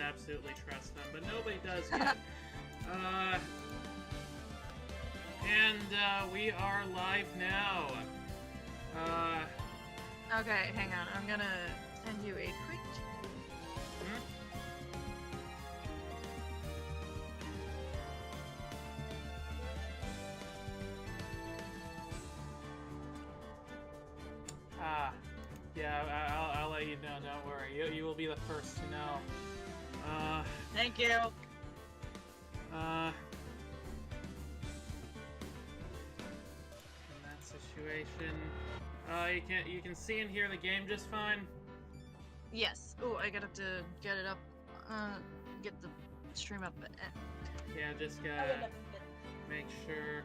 absolutely trust them, but nobody does yet. And we are live now. Okay, hang on. I'm gonna send you a quick. Yeah, I'll let you know, don't worry. You will be the first to know. Thank you. In that situation, you can see and hear the game just fine? Yes. Oh, I gotta have to get it up. Get the stream up. Yeah, just gotta make sure.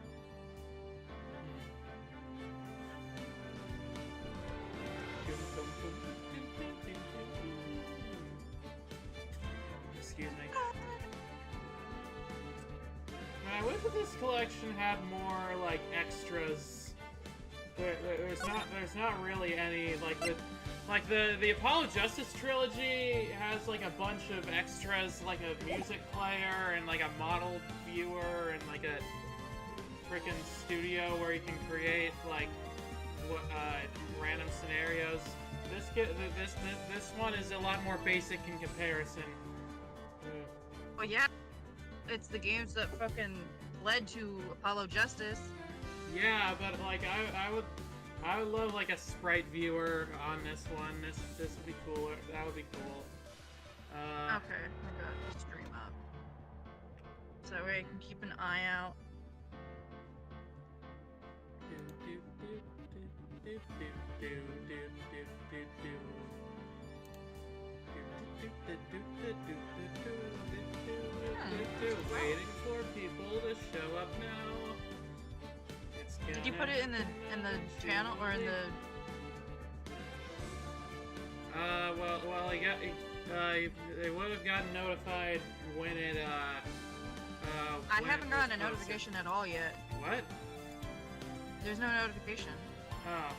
Excuse me. I wish that this collection had more like extras. There's not really any like the Apollo Justice trilogy has like a bunch of extras, like a music player and like a model viewer and like a freaking studio where you can create like random scenarios. This one is a lot more basic in comparison. Well, yeah, it's the games that fucking led to Apollo Justice. Yeah, but like I would love like a sprite viewer on this one. This would be cooler. That would be cool. Okay, I got the stream up, so that way I can keep an eye out. Waiting for people to show up now. Did you put it in the channel or in the? Well, they would have gotten notified when it I haven't gotten a notification at all yet. What? There's no notification. Oh.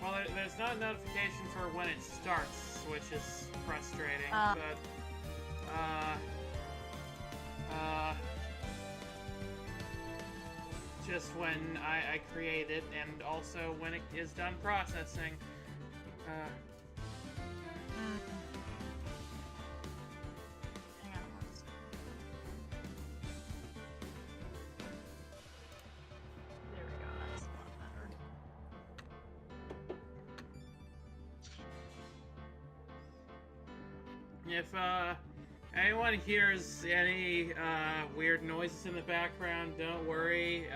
Well, there's not a notification for when it starts, which is frustrating. But just when I create it, and also when it is done processing. Hang on one second. There we go, that's a lot better. If anyone hears any weird noises in the background, don't worry.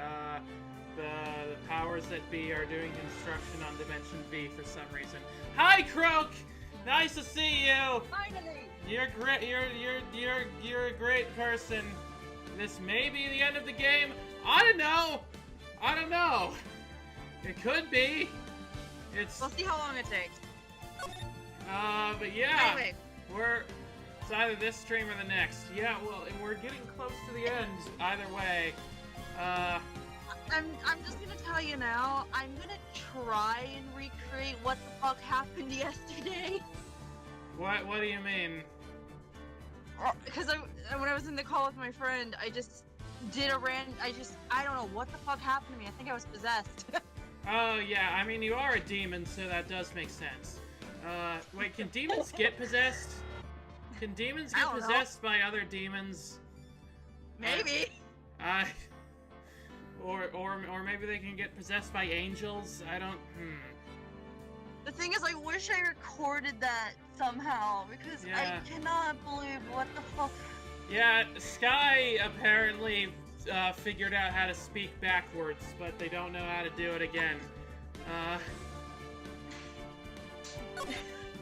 The powers that be are doing construction on Dimension V for some reason. Hi, Croak! Nice to see you. Finally! You're great. You're a great person. This may be the end of the game. I don't know. I don't know. It could be. We'll see how long it takes. But yeah, Anyway. It's either this stream or the next. Yeah, well, and we're getting close to the end. Either way. I'm just gonna tell you now, I'm gonna try and recreate what the fuck happened yesterday. What do you mean? Because when I was in the call with my friend, I just did I don't know what the fuck happened to me. I think I was possessed. Oh, yeah, I mean, you are a demon, so that does make sense. Wait, can demons get possessed? Can demons get possessed by other demons? Maybe. Or maybe they can get possessed by angels? I don't, The thing is, I wish I recorded that somehow, because I cannot believe what the fuck. Yeah, Sky apparently figured out how to speak backwards, but they don't know how to do it again. I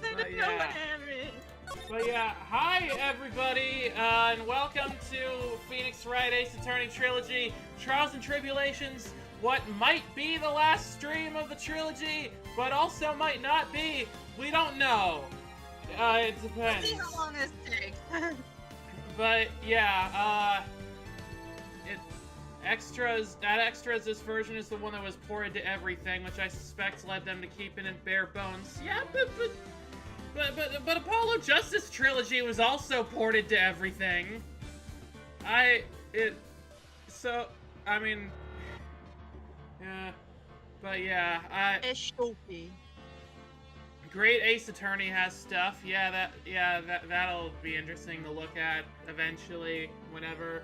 don't know what happened. But yeah, hi everybody, and welcome to Phoenix Wright Ace Attorney Trilogy, Trials and Tribulations, what might be the last stream of the trilogy, but also might not be. We don't know. It depends. Let's see how long this takes. But yeah, extras, this version is the one that was ported to everything, which I suspect led them to keep it in bare bones. Yeah, but But Apollo Justice Trilogy was also ported to everything. I mean, yeah, but yeah, It should be. Great Ace Attorney has stuff. That'll be interesting to look at eventually, whenever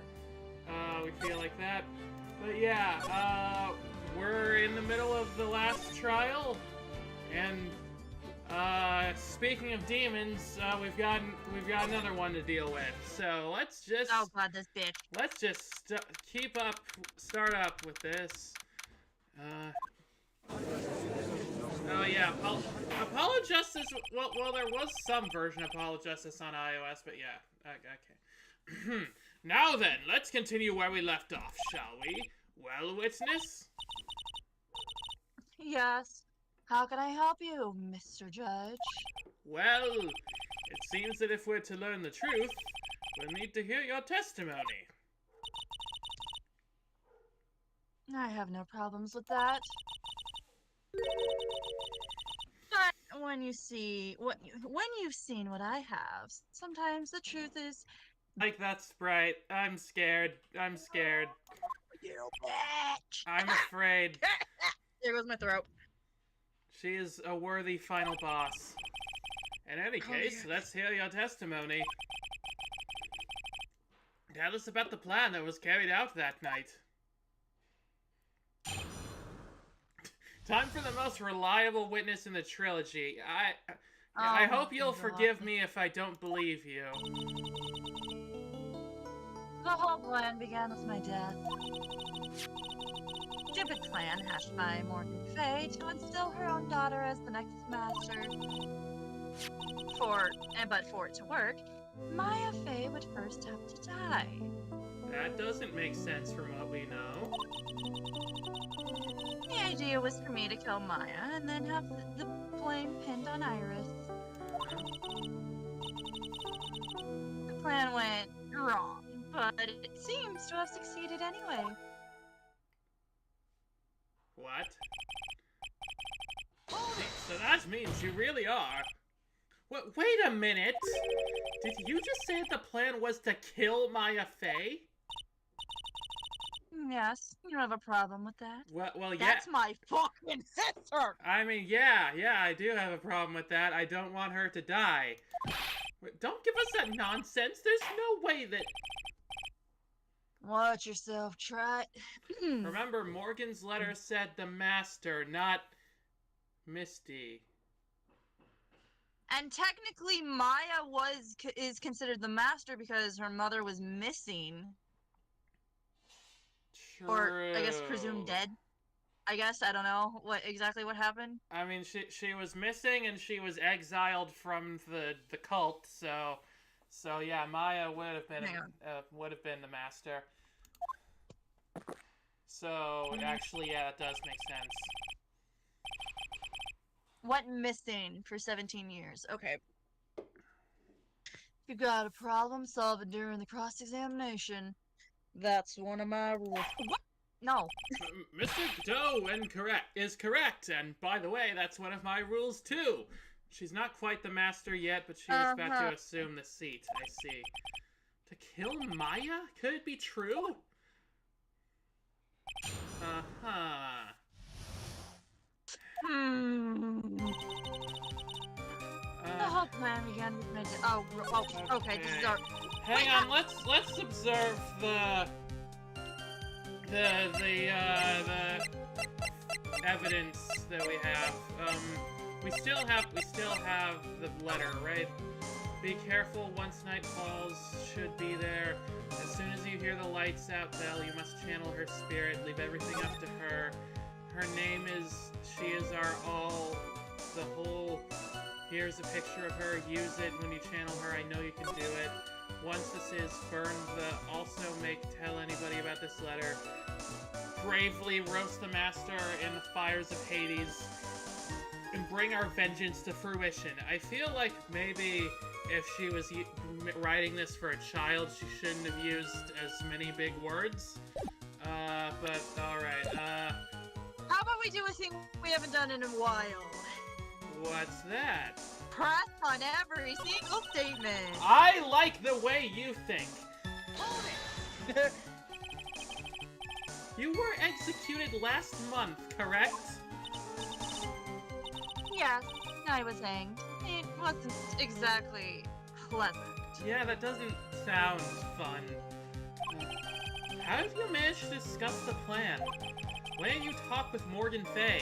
we feel like that. But yeah, we're in the middle of the last trial, and speaking of demons, we've got another one to deal with. So let's just Oh god, this bitch. let's just start up with this. Oh yeah, Apollo Justice. Well, there was some version of Apollo Justice on iOS, but yeah, okay. Now then, let's continue where we left off, shall we? Well, witness. Yes. How can I help you, Mr. Judge? Well, it seems that if we're to learn the truth, we'll need to hear your testimony. I have no problems with that. But when you've seen what I have, sometimes the truth is. Like that Sprite. I'm scared. You bitch! I'm afraid. There goes my throat. She is a worthy final boss. In any case, let's hear your testimony. Tell us about the plan that was carried out that night. Time for the most reliable witness in the trilogy. I hope you'll forgive me if I don't believe you. The whole plan began with my death. Stupid plan hatched by Morgan Fay to instill her own daughter as the next master. But for it to work, Maya Fey would first have to die. That doesn't make sense from what we know. The idea was for me to kill Maya and then have the blame pinned on Iris. The plan went wrong, but it seems to have succeeded anyway. What? So that means you really are. Wait a minute! Did you just say the plan was to kill Maya Fey? Yes, you don't have a problem with that. Well, yeah. That's my fucking sister! I mean, yeah, I do have a problem with that. I don't want her to die. Don't give us that nonsense. There's no way that... Watch yourself, try. Remember, Morgan's letter said the master, not Misty. And technically, Maya is considered the master because her mother was missing. True. Or, I guess, presumed dead. I guess, I don't know exactly what happened. I mean, she was missing and she was exiled from the cult, so yeah, Maya would have been the master. So, actually, yeah, that does make sense. What missing for 17 years? Okay. If you got a problem, solve it during the cross-examination. That's one of my rules. What? No. Mr. Doe is correct, and by the way, that's one of my rules too. She's not quite the master yet, but she was about to assume the seat. I see. To kill Maya? Could it be true? The whole plan began with my okay. This is our. Hang on. Let's observe the evidence that we have. We still have the letter, right? Be careful. Once night falls, should be there. As soon as you hear the lights out bell, you must channel her spirit. Leave everything up to her. Her name is. She is our all. The whole. Here's a picture of her. Use it when you channel her. I know you can do it. Once this is, burn the. Also tell anybody about this letter. Bravely roast the master in the fires of Hades. And bring our vengeance to fruition. I feel like maybe if she was writing this for a child, she shouldn't have used as many big words. But alright, How about we do a thing we haven't done in a while? What's that? press on every single statement. I like the way you think. You were executed last month, correct? Yes, I was hanged. It wasn't exactly pleasant. Yeah, that doesn't sound fun. How have you managed to discuss the plan? Why didn't you talk with Morgan Fay?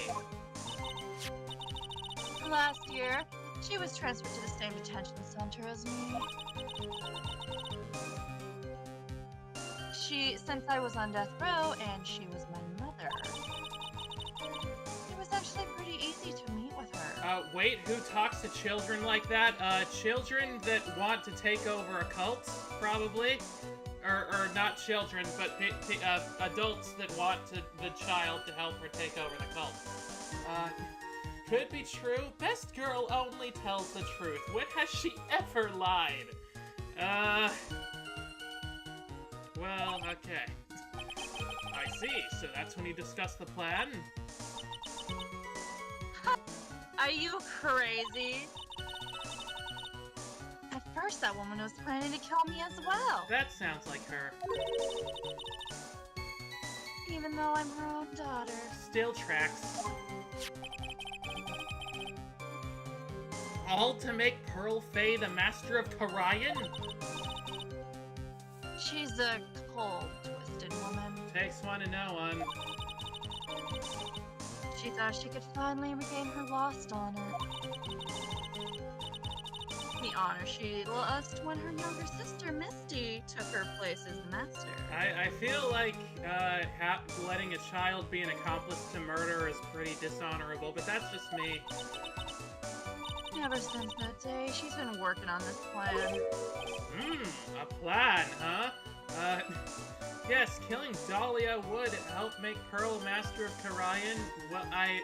Last year, she was transferred to the same detention center as me. Since I was on death row, and she was my mother. It was actually pretty easy to meet with her. Wait, who talks to children like that? Children that want to take over a cult, probably? Or not children, but adults that want the child to help her take over the cult. Could be true. Best girl only tells the truth. When has she ever lied? Well, okay. I see, so that's when you discuss the plan? Are you crazy? At first, that woman was planning to kill me as well. That sounds like her. Even though I'm her own daughter. Still tracks. All to make Pearl Fay the master of Karayan? She's a cold, twisted woman. Takes one to know one. She thought she could finally regain her lost honor. The honor she lost when her younger sister, Misty, took her place as the master. I feel like letting a child be an accomplice to murder is pretty dishonorable, but that's just me. Ever since that day, she's been working on this plan. A plan, huh? Yes, killing Dahlia would help make Pearl master of Karayan. Well, I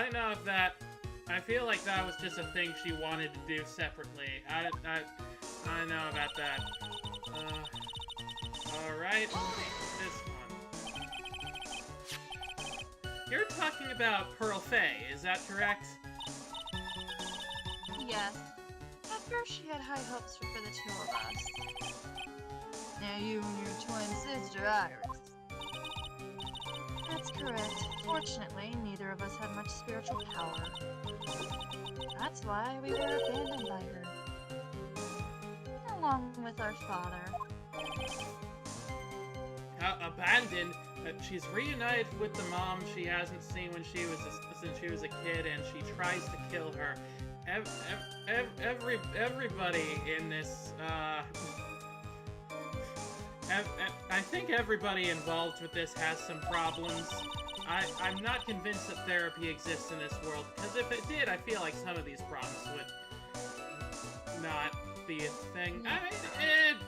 don't know if that... I feel like that was just a thing she wanted to do separately. I don't know about that. Alright, this one. You're talking about Pearl Fay, is that correct? Yes. At first, she had high hopes for the two of us. Now you and your twin sister, Iris. That's correct. Fortunately, neither of us had much spiritual power. That's why we were abandoned by her. Along with our father. Abandoned? She's reunited with the mom she hasn't seen when since she was a kid, and she tries to kill her. Everybody in this, I think everybody involved with this has some problems. I'm not convinced that therapy exists in this world, because if it did, I feel like some of these problems would not be a thing. I mean, anyway.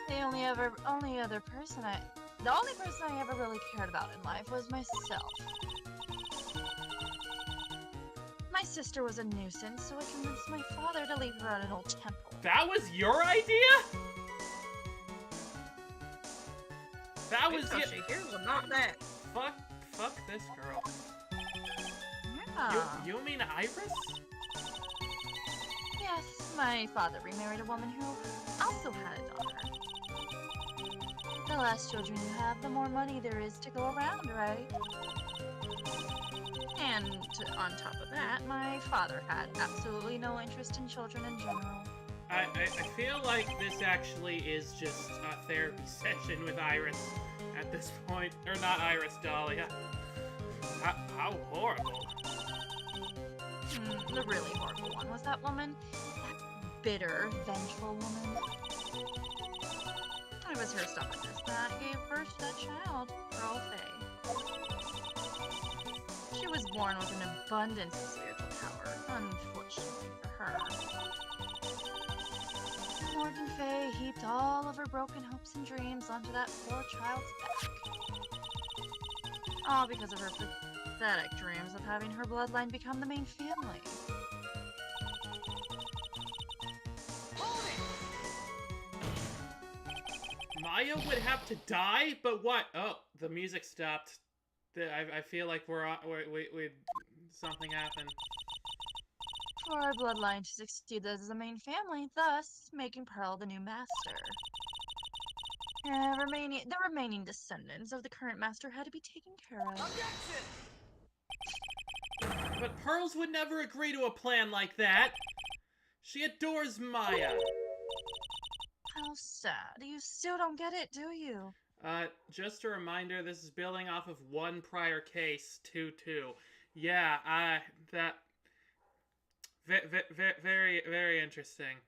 The only person I ever really cared about in life was myself. My sister was a nuisance, so I convinced my father to leave her at an old temple. That was your idea? That was it. Not that. Fuck this girl. Yeah. You mean Iris? Yes, my father remarried a woman who also had a daughter. The less children you have, the more money there is to go around, right? And on top of that, my father had absolutely no interest in children in general. I feel like this actually is just a therapy session with Iris at this point. Or not Iris, Dahlia. How horrible. The really horrible one was that woman. That bitter, vengeful woman. It was her stubbornness that gave birth to that child, Pearl Fay. She was born with an abundance of spiritual power, unfortunately for her. Morgan Fay heaped all of her broken hopes and dreams onto that poor child's back. All because of her pathetic dreams of having her bloodline become the main family. Maya would have to die? But what? Oh, the music stopped. I feel like we something happened. For our bloodline to succeed as the main family, thus making Pearl the new master. The remaining descendants of the current master had to be taken care of. But Pearls would never agree to a plan like that. She adores Maya. How sad. You still don't get it, do you? Just a reminder, this is building off of one prior case, 2-2. Yeah, that... Very, very interesting.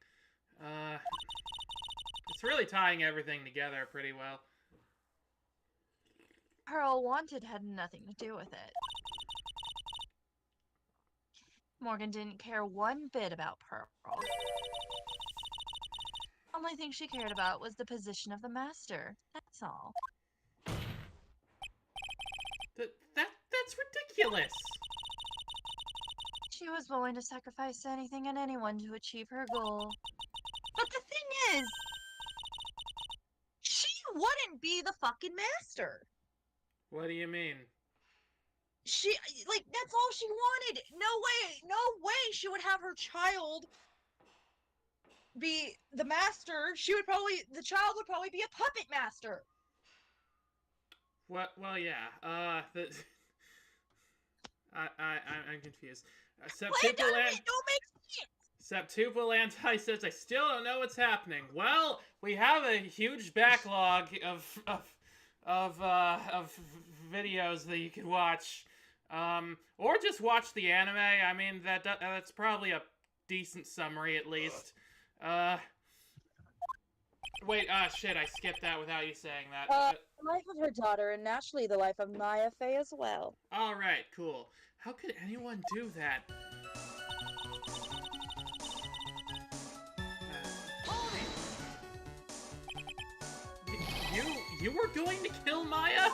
It's really tying everything together pretty well. Pearl wanted had nothing to do with it. Morgan didn't care one bit about Pearl. The only thing she cared about was the position of the master. That's all. That's ridiculous! She was willing to sacrifice anything and anyone to achieve her goal. But the thing is, she wouldn't be the fucking master. What do you mean? She, like, that's all she wanted. No way she would have her child be the master. The child would probably be a puppet master. What? Well, yeah. I'm confused. Septuple Anti says, I still don't know what's happening. Well, we have a huge backlog of videos that you can watch. Or just watch the anime. I mean, that's probably a decent summary, at least. Wait, shit, I skipped that without you saying that. The life of her daughter, and naturally the life of Maya Fey as well. Alright, cool. How could anyone do that? You were going to kill Maya?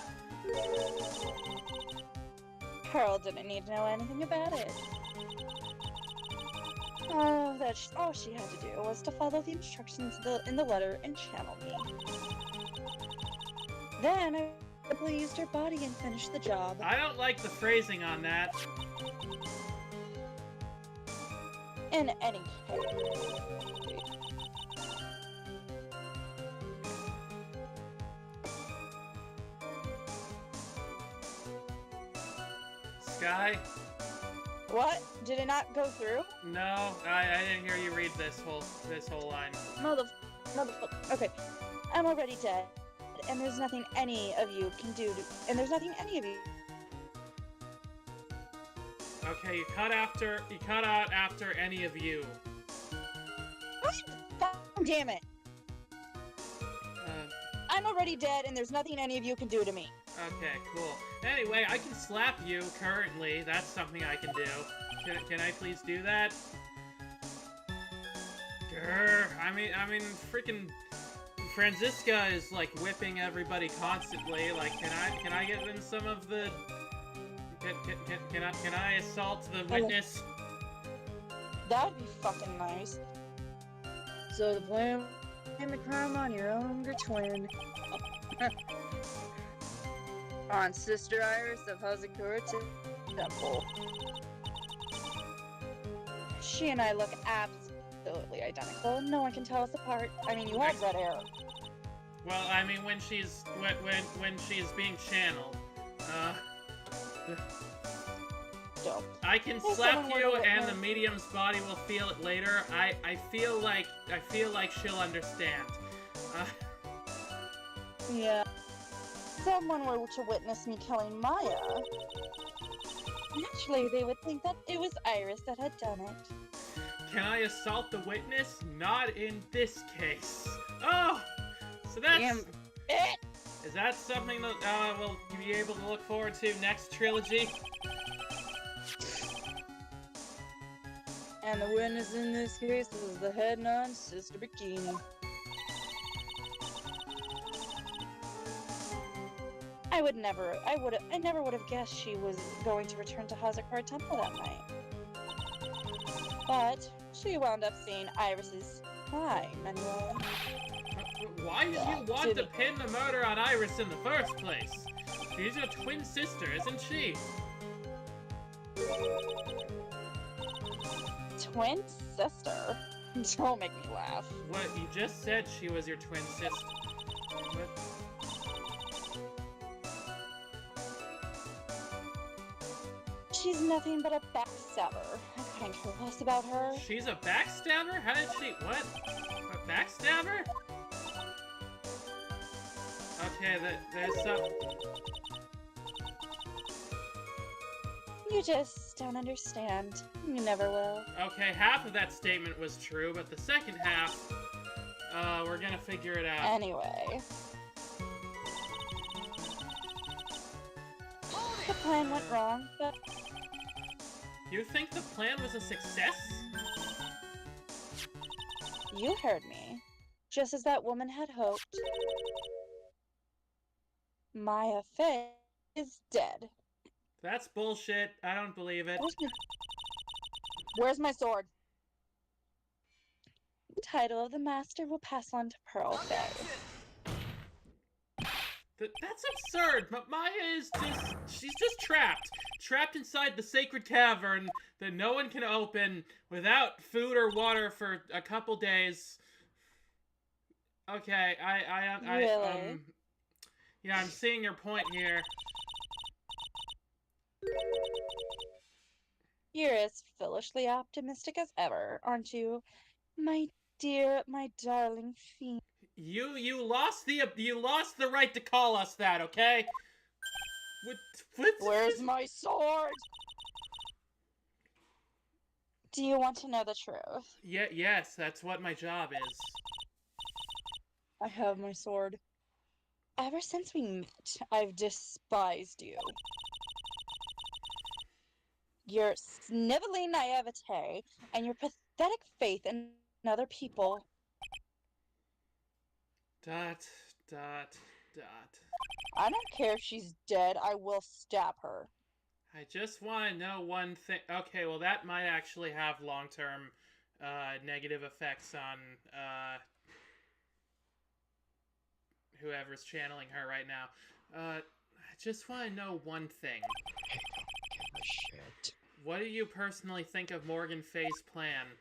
Pearl didn't need to know anything about it. All she had to do was to follow the instructions in the letter and channel me. Then I simply used her body and finished the job. I don't like the phrasing on that. In any case... Sky? What? Did it not go through? No, I didn't hear you read this whole line. Motherfucker. Okay, I'm already dead, and there's nothing any of you can do and there's nothing any of you... Okay, you cut out after any of you. Damn it! I'm already dead, and there's nothing any of you can do to me. Okay, cool. Anyway, I can slap you currently. That's something I can do. Can I please do that? Grr. I mean, freaking Franziska is like whipping everybody constantly. Like, can I get in some of the? Can I assault the witness? That'd be fucking nice. So the blame the crime on your own twin. On Sister Iris of Hazakura Temple. She and I look absolutely identical. No one can tell us apart. I mean, you have red hair. Well, I mean, when she's being channeled, I can slap you, and the medium's body will feel it later. I feel like she'll understand. Yeah. Someone were to witness me killing Maya, naturally they would think that it was Iris that had done it. Can I assault the witness? Not in this case. Oh! So that's... Damn it! Is that something that we'll be able to look forward to next trilogy? And the witness in this case was the head nun, Sister Bikini. I never would have guessed she was going to return to Hazakura Temple that night. But she wound up seeing Iris's crime anyway. Why did you want to pin the murder on Iris in the first place? She's your twin sister, isn't she? Twin sister? Don't make me laugh. What? You just said she was your twin sister. What? She's nothing but a backstabber. I couldn't care less about her. She's a backstabber? How did she... What? A backstabber? Okay, there's some... You just don't understand. You never will. Okay, half of that statement was true, but the second half... we're gonna figure it out. Anyway. The plan went wrong, but... You think the plan was a success? You heard me. Just as that woman had hoped. Maya Fey is dead. That's bullshit. I don't believe it. Where's my sword? The title of the master will pass on to Pearl Fey. That's absurd. Maya is just... She's just trapped. Trapped inside the sacred cavern that no one can open without food or water for a couple days. Okay, Really? Yeah, I'm seeing your point here. You're as foolishly optimistic as ever, aren't you? My dear, my darling fiend. You lost the right to call us that, okay? What? Where's my sword? Do you want to know the truth? Yes, that's what my job is. I have my sword. Ever since we met, I've despised you. Your sniveling naivete and your pathetic faith in other people. ... I don't care if she's dead, I will stab her. I just want to know one thing. Okay, well that might actually have long-term negative effects on whoever's channeling her right now. I just want to know one thing. I don't give a shit. What do you personally think of Morgan Fay's plan?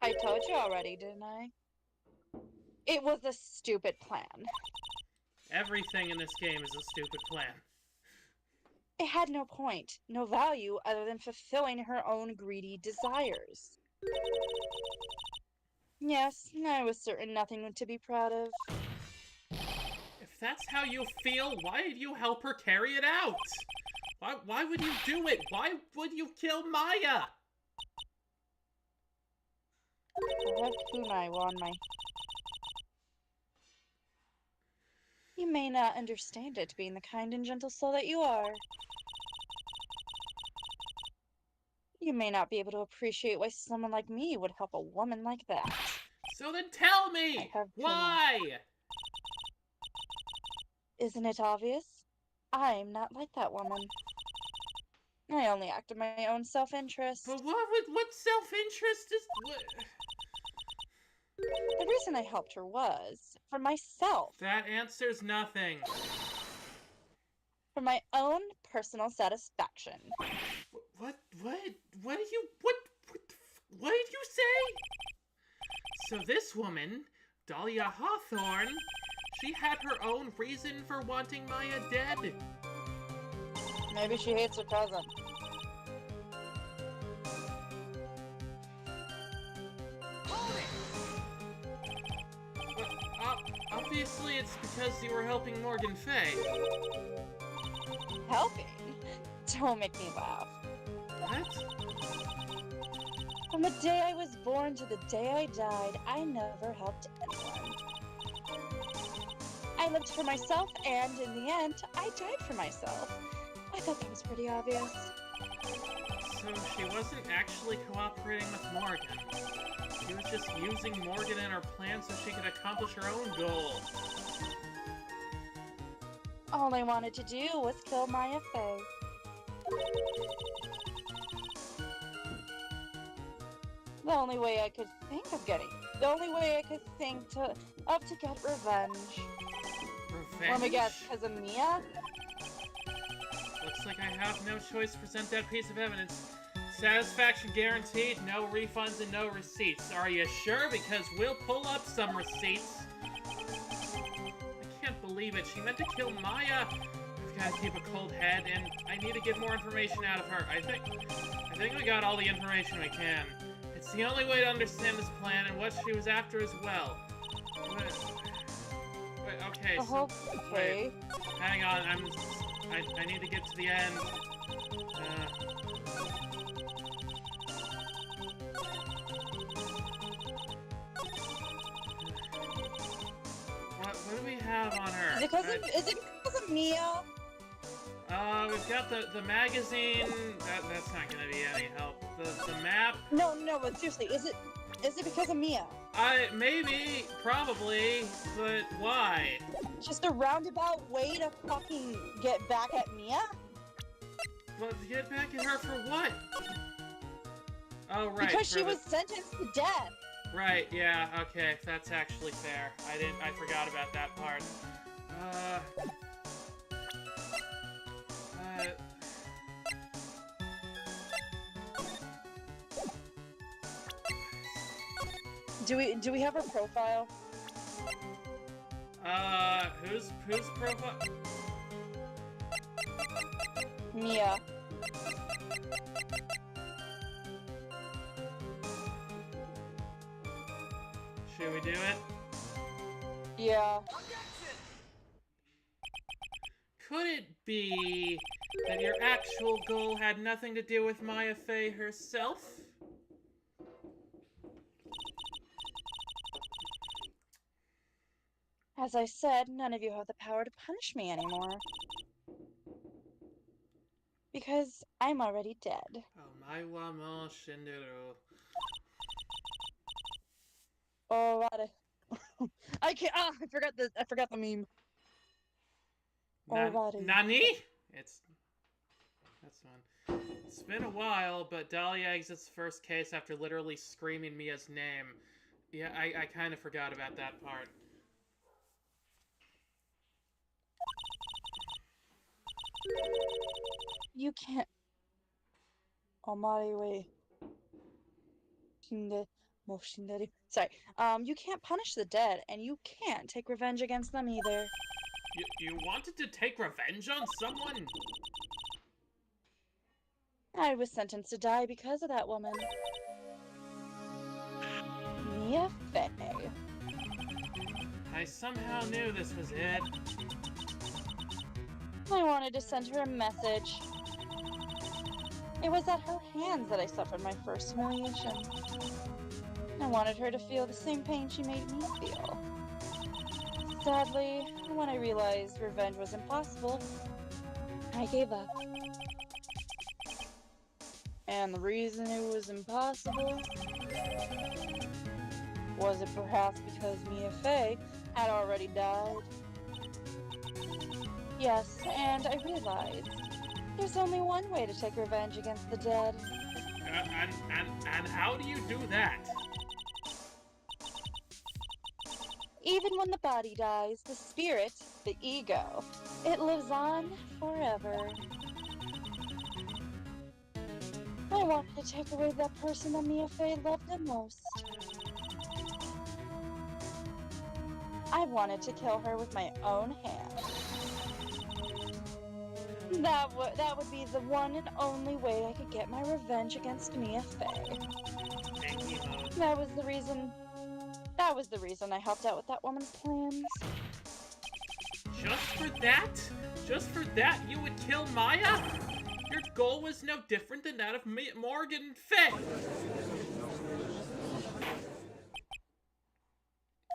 I told you already, didn't I? It was a stupid plan. Everything in this game is a stupid plan. It had no point, no value other than fulfilling her own greedy desires. Yes, I was certain nothing to be proud of. If that's how you feel, why did you help her carry it out? Why would you do it? Why would you kill Maya? I have kunai on my... You may not understand it, being the kind and gentle soul that you are. You may not be able to appreciate why someone like me would help a woman like that. So then tell me! Why? Isn't it obvious? I'm not like that woman. I only act in my own self-interest. But what self-interest is... What? The reason I helped her was for myself. That answers nothing. For my own personal satisfaction. What did you say? So this woman, Dahlia Hawthorne, she had her own reason for wanting Maya dead. Maybe she hates her cousin. Obviously it's because you were helping Morgan Fay. Helping? Don't make me laugh. What? From the day I was born to the day I died, I never helped anyone. I lived for myself, and in the end, I died for myself. I thought that was pretty obvious. So she wasn't actually cooperating with Morgan. She was just using Morgan in her plan so she could accomplish her own goal. All I wanted to do was kill Maya Fey. The only way I could think Up to get revenge. Revenge? Let me guess, because of Mia? Looks like I have no choice to present that piece of evidence. Satisfaction guaranteed, no refunds and no receipts. Are you sure? Because we'll pull up some receipts. I can't believe it. She meant to kill Maya. I've got to keep a cold head, and I need to get more information out of her. I think we got all the information we can. It's the only way to understand this plan and what she was after as well. Wait, okay, so... Okay. Wait, hang on, I need to get to the end. What do we have on her? Is it because of Mia? We've got the magazine. That's not gonna be any help. The map. No, but seriously, is it because of Mia? Maybe, probably, but why? Just a roundabout way to fucking get back at Mia? But get back at her for what? Oh, right. Because she was sentenced to death. Right, yeah, okay, that's actually fair. I forgot about that part. Do we have her profile? Whose profile? Mia. Should we do it? Yeah. Could it be that your actual goal had nothing to do with Maya Fey herself? As I said, none of you have the power to punish me anymore. Because I'm already dead. Omae wa mo shinderu. Oh, I can't. I forgot the meme. Nani? That's fun. It's been a while, but Dahlia exits the first case after literally screaming Mia's name. Yeah, I kind of forgot about that part. You can't. Sorry. You can't punish the dead, and you can't take revenge against them either. You wanted to take revenge on someone? I was sentenced to die because of that woman. Mia Fey. I somehow knew this was it. I wanted to send her a message. It was at her hands that I suffered my first humiliation. I wanted her to feel the same pain she made me feel. Sadly, when I realized revenge was impossible, I gave up. And the reason it was impossible was it perhaps because Mia Fey had already died? Yes, and I realized there's only one way to take revenge against the dead. And how do you do that? Even when the body dies, the spirit, the ego, it lives on forever. I wanted to take away that person that Mia Fey loved the most. I wanted to kill her with my own hands. That would be the one and only way I could get my revenge against Mia Fey. That was the reason I helped out with that woman's plans. Just for that? Just for that you would kill Maya? Your goal was no different than that of Morgan Fey.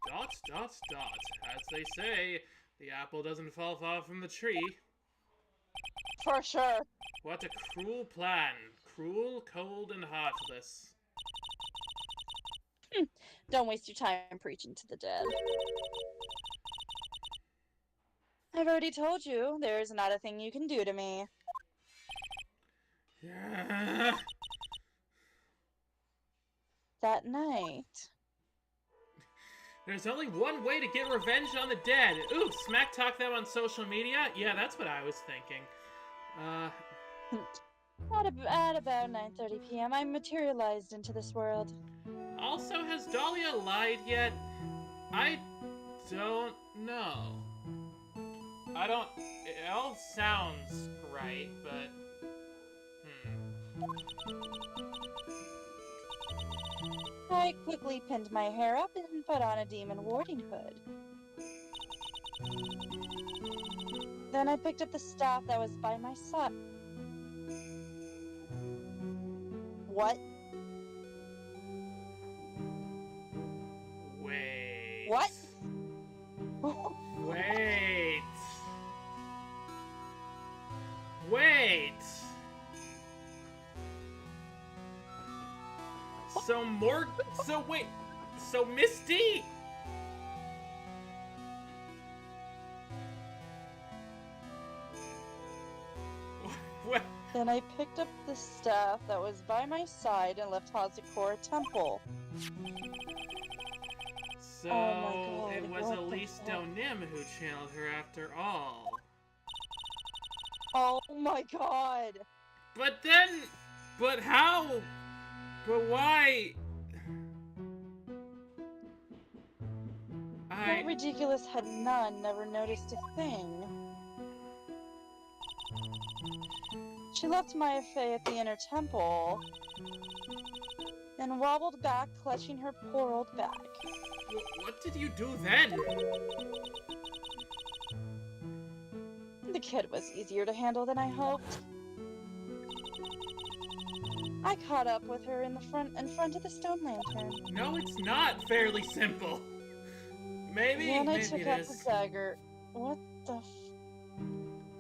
Dot. As they say, the apple doesn't fall far from the tree. For sure. What a cruel plan. Cruel, cold, and heartless. Don't waste your time preaching to the dead. I've already told you, there's not a thing you can do to me. Yeah. That night. There's only one way to get revenge on the dead. Ooh, smack talk them on social media? Yeah, that's what I was thinking. At about 9:30 p.m., I materialized into this world. Also, has Dahlia lied yet? I don't know. It all sounds right, but... I quickly pinned my hair up and put on a demon warding hood. Then I picked up the staff that was by my side. What? Wait. What? Wait. Wait. So Misty. What? Then I picked up the staff that was by my side and left Hazakor Temple. So Oh my God, it was what the Elise fuck? Donim who channeled her after all. Oh my God! But how? But why? That ridiculous head nun never noticed a thing. She left Maya Fey at the inner temple, then wobbled back, clutching her poor old back. What did you do then? The kid was easier to handle than I hoped. I caught up with her in front of the stone lantern. No, it's not fairly simple. Maybe Then I it took out is. the dagger. What the f...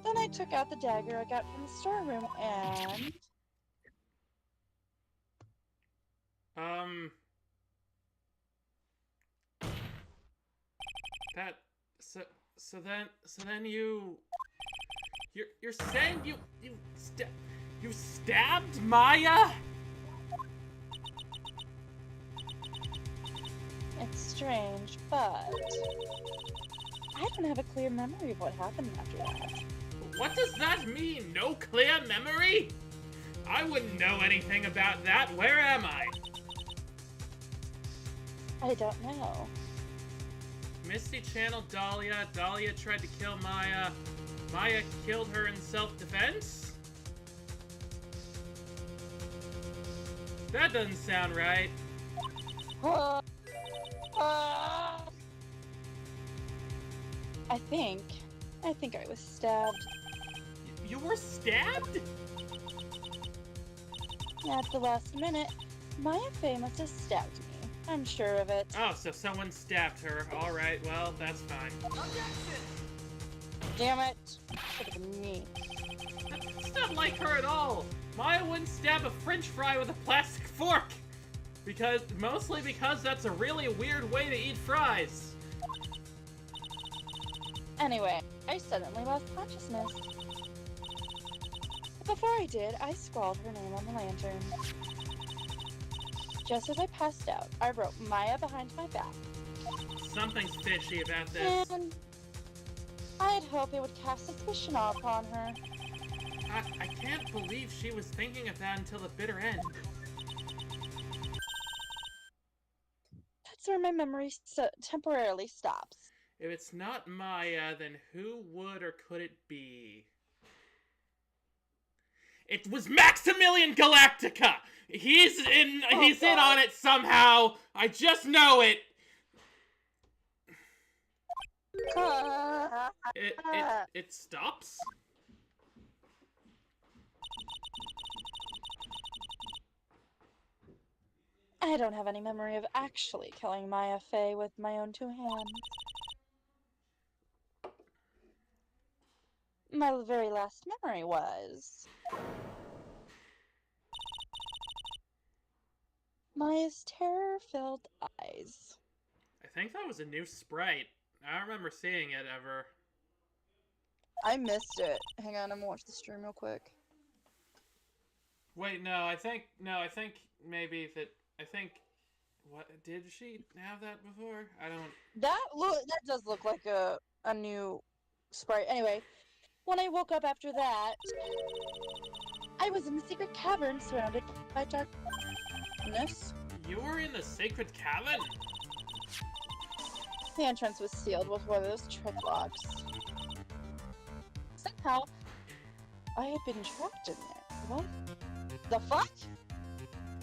Then I took out the dagger I got from the storeroom and... So then you're saying you stabbed Maya? It's strange, but... I don't have a clear memory of what happened after that. What does that mean? No clear memory? I wouldn't know anything about that. Where am I? I don't know. Misty channeled Dahlia. Dahlia tried to kill Maya. Maya killed her in self-defense? That doesn't sound right. I think I was stabbed. You were stabbed? At the last minute, Maya Fey must have stabbed me. I'm sure of it. Oh, so someone stabbed her. Alright, well, that's fine. Damn it. Should have been me. It's not like her at all. Maya wouldn't stab a french fry with a plastic fork. Mostly because that's a really weird way to eat fries. Anyway, I suddenly lost consciousness. Before I did, I scrawled her name on the lantern. Just as I passed out, I wrote Maya behind my back. Something's fishy about this. And I'd hope it would cast suspicion upon her. I can't believe she was thinking of that until the bitter end. That's where my memory temporarily stops. If it's not Maya, then who would or could it be? It was Maximilian Galactica! He's in on it somehow! I just know it! It stops? I don't have any memory of actually killing Maya Fey with my own two hands. My very last memory was... Maya's terror-filled eyes. I think that was a new sprite. I don't remember seeing it ever. I missed it. Hang on, I'm gonna watch the stream real quick. Wait, I think What did she have that before? I don't. That does look like a new sprite. Anyway, when I woke up after that, I was in the secret cavern surrounded by darkness. You were in the sacred cavern? The entrance was sealed with one of those trick locks. Somehow, I had been trapped in there. What the fuck?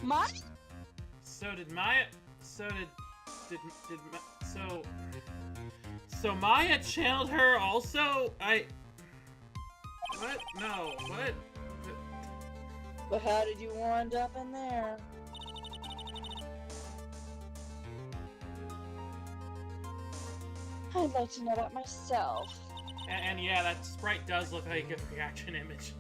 Maya? So did Maya. So Maya channeled her also? What? No, what? But how did you wind up in there? I'd like to know that myself. And yeah, that sprite does look like a reaction image.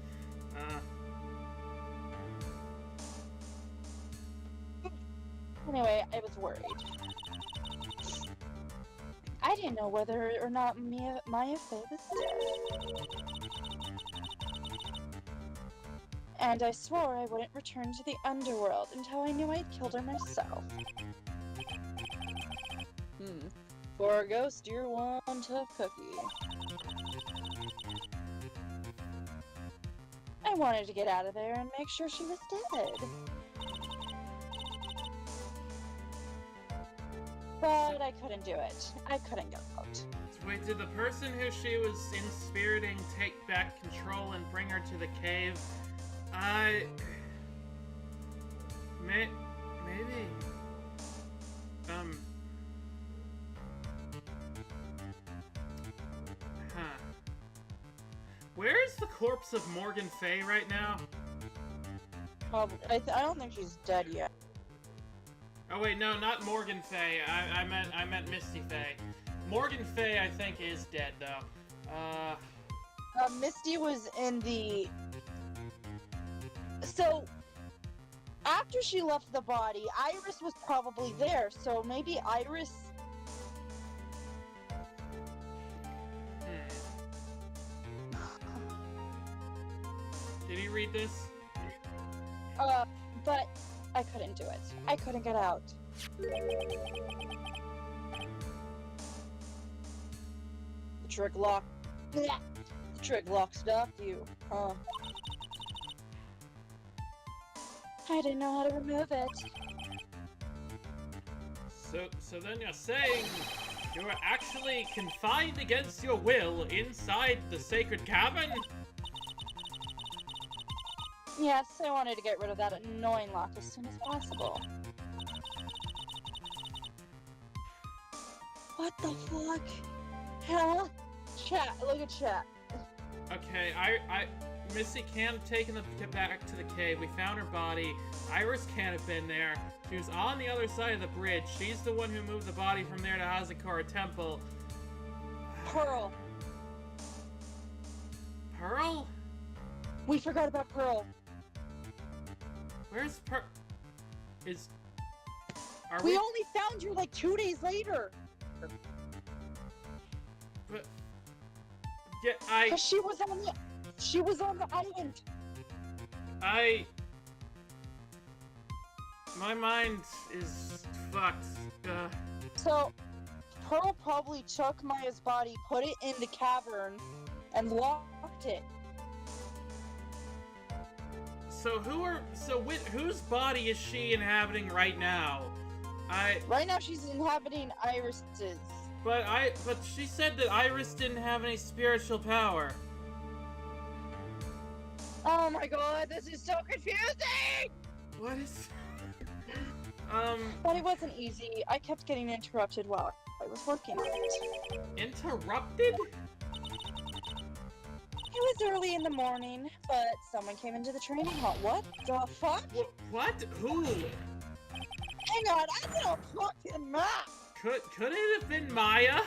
Anyway, I was worried. I didn't know whether or not Maya Faye was dead. And I swore I wouldn't return to the underworld until I knew I'd killed her myself. For a ghost, you're one tough cookie. I wanted to get out of there and make sure she was dead. But I couldn't do it. I couldn't get out. Wait, did the person who she was inspiriting take back control and bring her to the cave? Maybe. Where's the corpse of Morgan Fay right now? Probably. I don't think she's dead yet. Oh wait, no, not Morgan Fay. I meant Misty Fay. Morgan Fay, I think, is dead though. Misty was in the. So, after she left the body, Iris was probably there. So maybe Iris. Did he read this? But I couldn't do it. I couldn't get out. The trick lock. The trick lock stopped you, huh? I didn't know how to remove it. So then you're saying you were actually confined against your will inside the sacred cavern? Yes, I wanted to get rid of that annoying lock as soon as possible. What the fuck? Huh? Chat, look at chat. Okay, Missy can't have taken the back to the cave. We found her body. Iris can't have been there. She was on the other side of the bridge. She's the one who moved the body from there to Hazakura Temple. Pearl. Pearl? We forgot about Pearl. Where's Pearl? We only found you like 2 days later. But yeah, Cause she was on the island. My mind is fucked. So, Pearl probably took Maya's body, put it in the cavern, and locked it. So whose body is she inhabiting right now? Right now she's inhabiting Iris's. But she said that Iris didn't have any spiritual power. Oh my god, this is so confusing! What is... But it wasn't easy. I kept getting interrupted while I was working on it. Interrupted? It was early in the morning, but someone came into the training hall. What the fuck? What? Who? Hang on, I'm gonna fucking map! Could it have been Maya?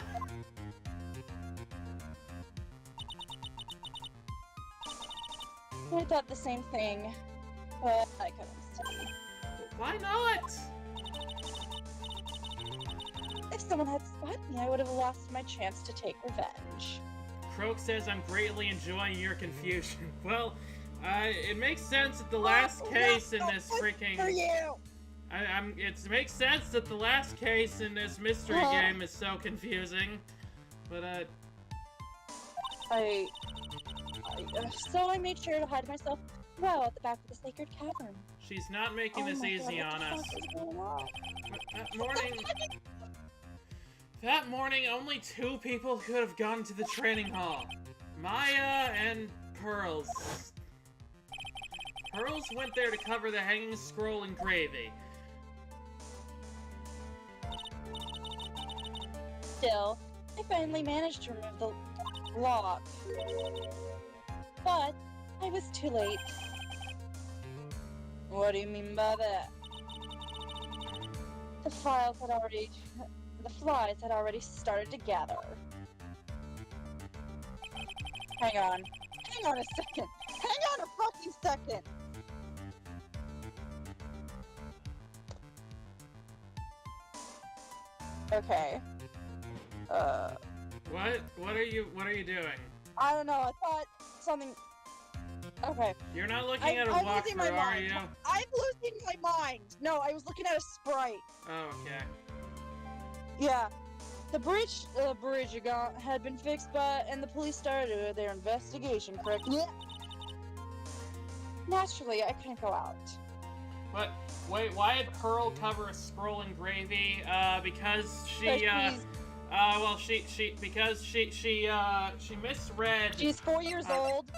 I thought the same thing, but I couldn't see. Why not? If someone had spotted me, I would have lost my chance to take revenge. Croak says I'm greatly enjoying your confusion. Well, it makes sense that the last case in this freaking... For you! It makes sense that the last case in this mystery game is so confusing, but so I made sure to hide myself well at the back of the sacred cavern. She's not making this easy on us. That morning, only 2 people could have gone to the training hall. Maya and Pearls. Pearls went there to cover the hanging scroll in gravy. Still, I finally managed to remove the lock. But I was too late. What do you mean by that? The flies had already started to gather. Hang on a second. Hang on a fucking second. Okay. What are you doing? I don't know, I thought something... Okay. You're not looking at a walkthrough, are you? I'm losing my mind! No, I was looking at a sprite. Oh, okay. Yeah. The bridge had been fixed and the police started their investigation, correct? Yeah. Naturally, I couldn't go out. But, wait, why did Pearl cover a scroll in gravy? Because she misread... She's 4 years old.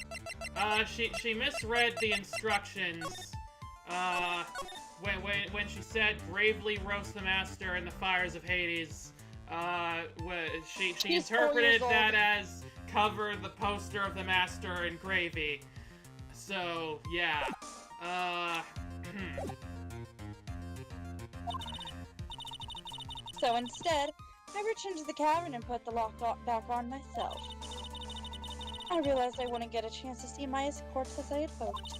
She misread the instructions, when she said, gravely roast the master in the fires of Hades. She interpreted that as cover the poster of the master in gravy. So, yeah. So instead, I returned to the cavern and put the lock back on myself. I realized I wouldn't get a chance to see Maya's corpse as I had hoped.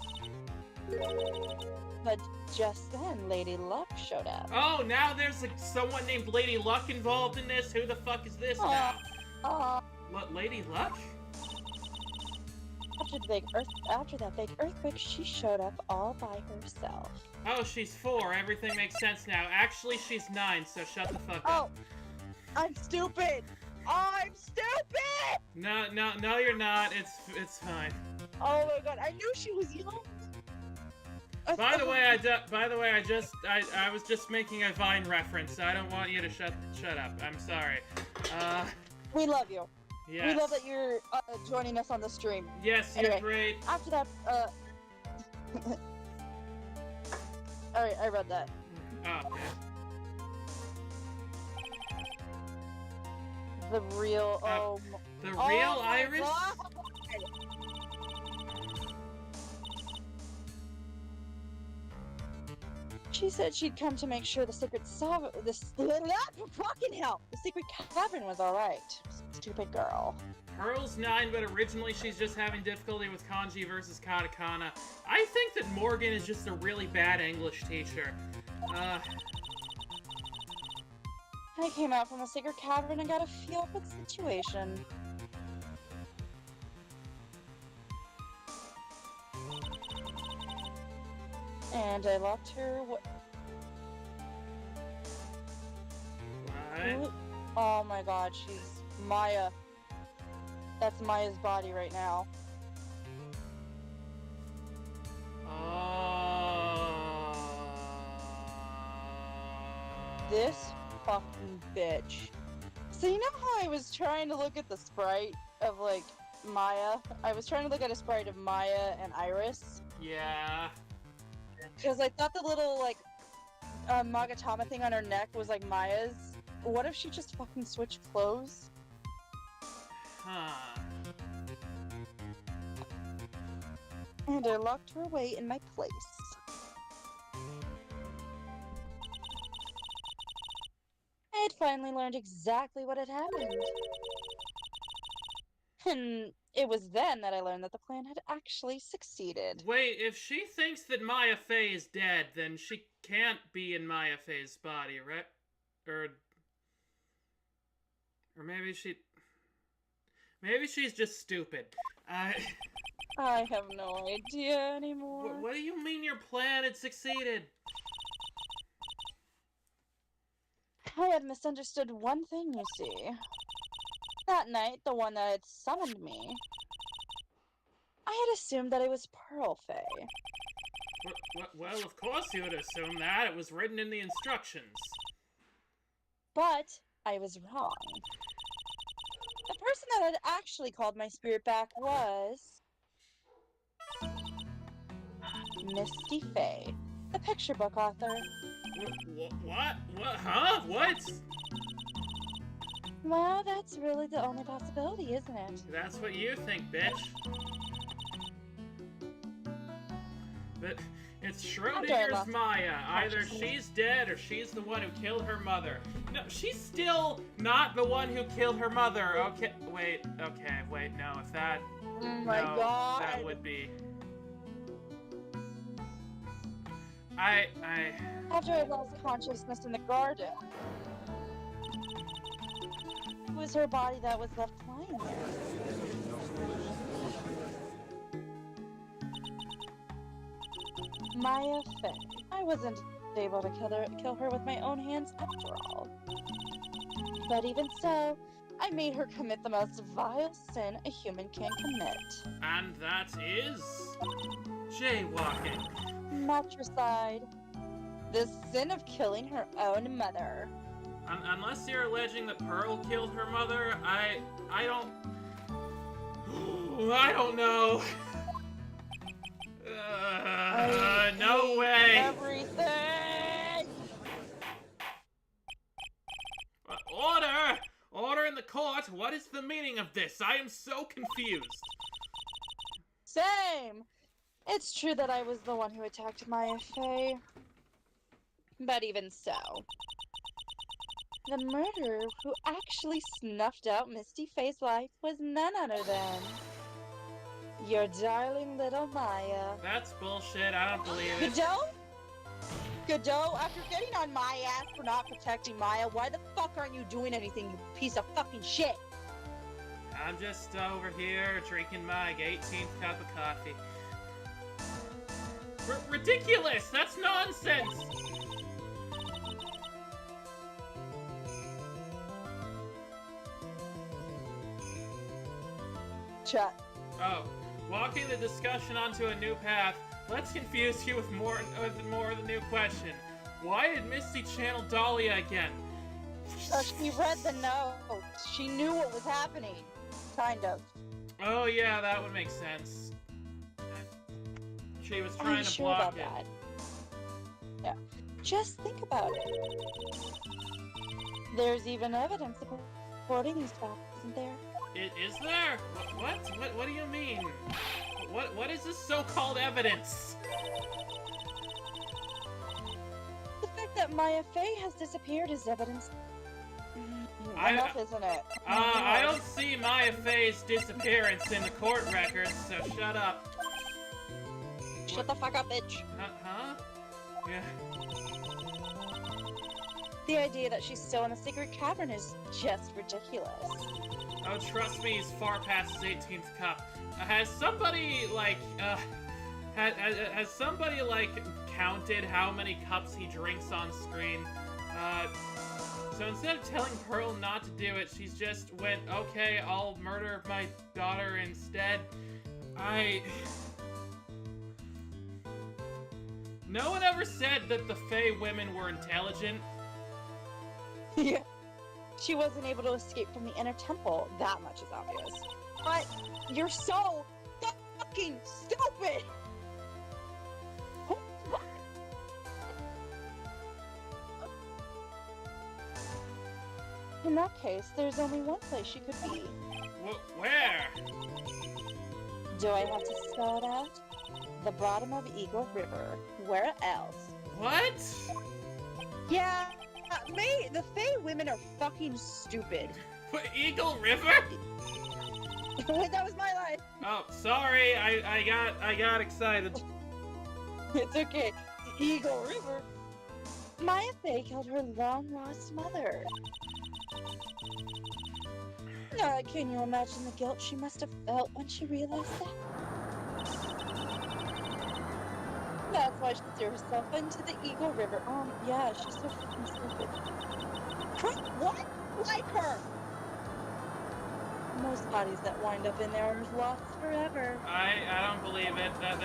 But just then, Lady Luck showed up. Oh, now there's someone named Lady Luck involved in this? Who the fuck is this now? What, Lady Luck? After that big earthquake, she showed up all by herself. Oh, she's 4. Everything makes sense now. Actually, she's 9, so shut the fuck up. I'm stupid! I'm stupid! No, you're not. It's fine. Oh my god, I knew she was young. By the way, I was just making a Vine reference. I don't want you to shut up. I'm sorry. We love you. Yes. We love that you're joining us on the stream. Yes, you're great. After that, alright, I read that. Oh, okay. The real, The real Iris? God. She said she'd come to make sure the secret fucking hell! The secret cavern was alright. Stupid girl. Pearl's 9, but originally she's just having difficulty with kanji versus katakana. I think that Morgan is just a really bad English teacher. I came out from the secret cavern and got a feel for the situation. And I locked her. What? Oh my god, she's Maya. That's Maya's body right now. This fucking bitch. So you know how I was trying to look at the sprite of, like, Maya? I was trying to look at a sprite of Maya and Iris. Yeah. Because I thought the little, like, Magatama thing on her neck was, like, Maya's. What if she just fucking switched clothes? Huh. And I locked her away in my place. I had finally learned exactly what had happened. And it was then that I learned that the plan had actually succeeded. Wait, if she thinks that Maya Fey is dead, then she can't be in Maya Fey's body, right? Or maybe she's just stupid. I have no idea anymore. What do you mean your plan had succeeded? I had misunderstood one thing, you see. That night, the one that had summoned me, I had assumed that it was Pearl Faye. Well, of course you would assume that. It was written in the instructions. But I was wrong. The person that had actually called my spirit back was... Misty Faye, the picture book author. What? Huh? What? Well, that's really the only possibility, isn't it? That's what you think, bitch. But it's Schrodinger's Maya. Either she's dead or she's the one who killed her mother. No, she's still not the one who killed her mother. Okay, wait, no, if that... Oh my god. That would be... I... After I lost consciousness in the garden, it was her body that was left lying there. Maya Faye. I wasn't able to kill her with my own hands after all. But even so, I made her commit the most vile sin a human can commit. And that is... jaywalking. Matricide. The sin of killing her own mother. Unless you're alleging that Pearl killed her mother, I don't... I don't know. No way. Everything. Order! Order in the court. What is the meaning of this? I am so confused. Same. It's true that I was the one who attacked Maya Faye. But even so, the murderer who actually snuffed out Misty Faye's life was none other than your darling little Maya. That's bullshit. I don't believe it. Godot, after getting on my ass for not protecting Maya, why the fuck aren't you doing anything, you piece of fucking shit? I'm just over here drinking my 18th cup of coffee. Ridiculous! That's nonsense! Chat. Oh, walking the discussion onto a new path, let's confuse you with more of the new question. Why did Misty channel Dahlia again? She read the note. She knew what was happening. Kind of. Oh yeah, that would make sense. She was trying to block it. That. Yeah. Just think about it. There's even evidence supporting these facts, isn't there? Is there? What do you mean? What is this so-called evidence? The fact that Maya Faye has disappeared is evidence. Enough, isn't it? I don't see Maya Faye's disappearance in the court records, so shut up. Shut the fuck up, bitch. Huh? Yeah. The idea that she's still in a secret cavern is just ridiculous. Oh, trust me, he's far past his 18th cup. Has somebody, like, has somebody, like, counted how many cups he drinks on screen? So instead of telling Pearl not to do it, she's just went, okay, I'll murder my daughter instead. No one ever said that the Fae women were intelligent. Yeah. She wasn't able to escape from the inner temple. That much is obvious. But you're so fucking stupid! In that case, there's only one place she could be. Where? Do I have to spell it out? The bottom of Eagle River. Where else? What? Yeah, the Fae women are fucking stupid. What, Eagle River? That was my line. Oh, sorry, I got excited. It's okay. Eagle River. Maya Faye killed her long-lost mother. Can you imagine the guilt she must have felt when she realized that? That's why why she threw herself into the Eagle River. Yeah, she's so fucking stupid. What? Like her? Most bodies that wind up in there are lost forever. I don't believe it. That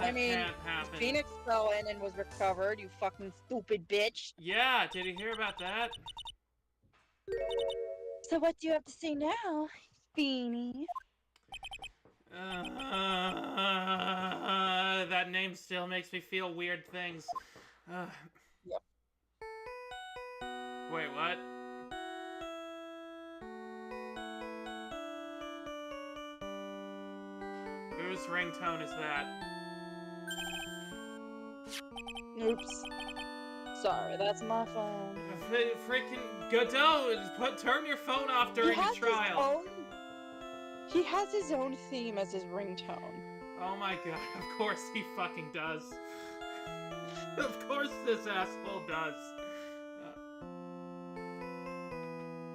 I mean, can't happen. Phoenix fell in and was recovered, you fucking stupid bitch. Yeah, did you hear about that? So what do you have to say now, Beanie? That name still makes me feel weird things. Yep. Wait, what? Whose ringtone is that? Oops. Sorry, that's my phone. Freaking Godot, turn your phone off during a trial. He has his own theme as his ringtone. Oh my god, of course he fucking does. Of course this asshole does.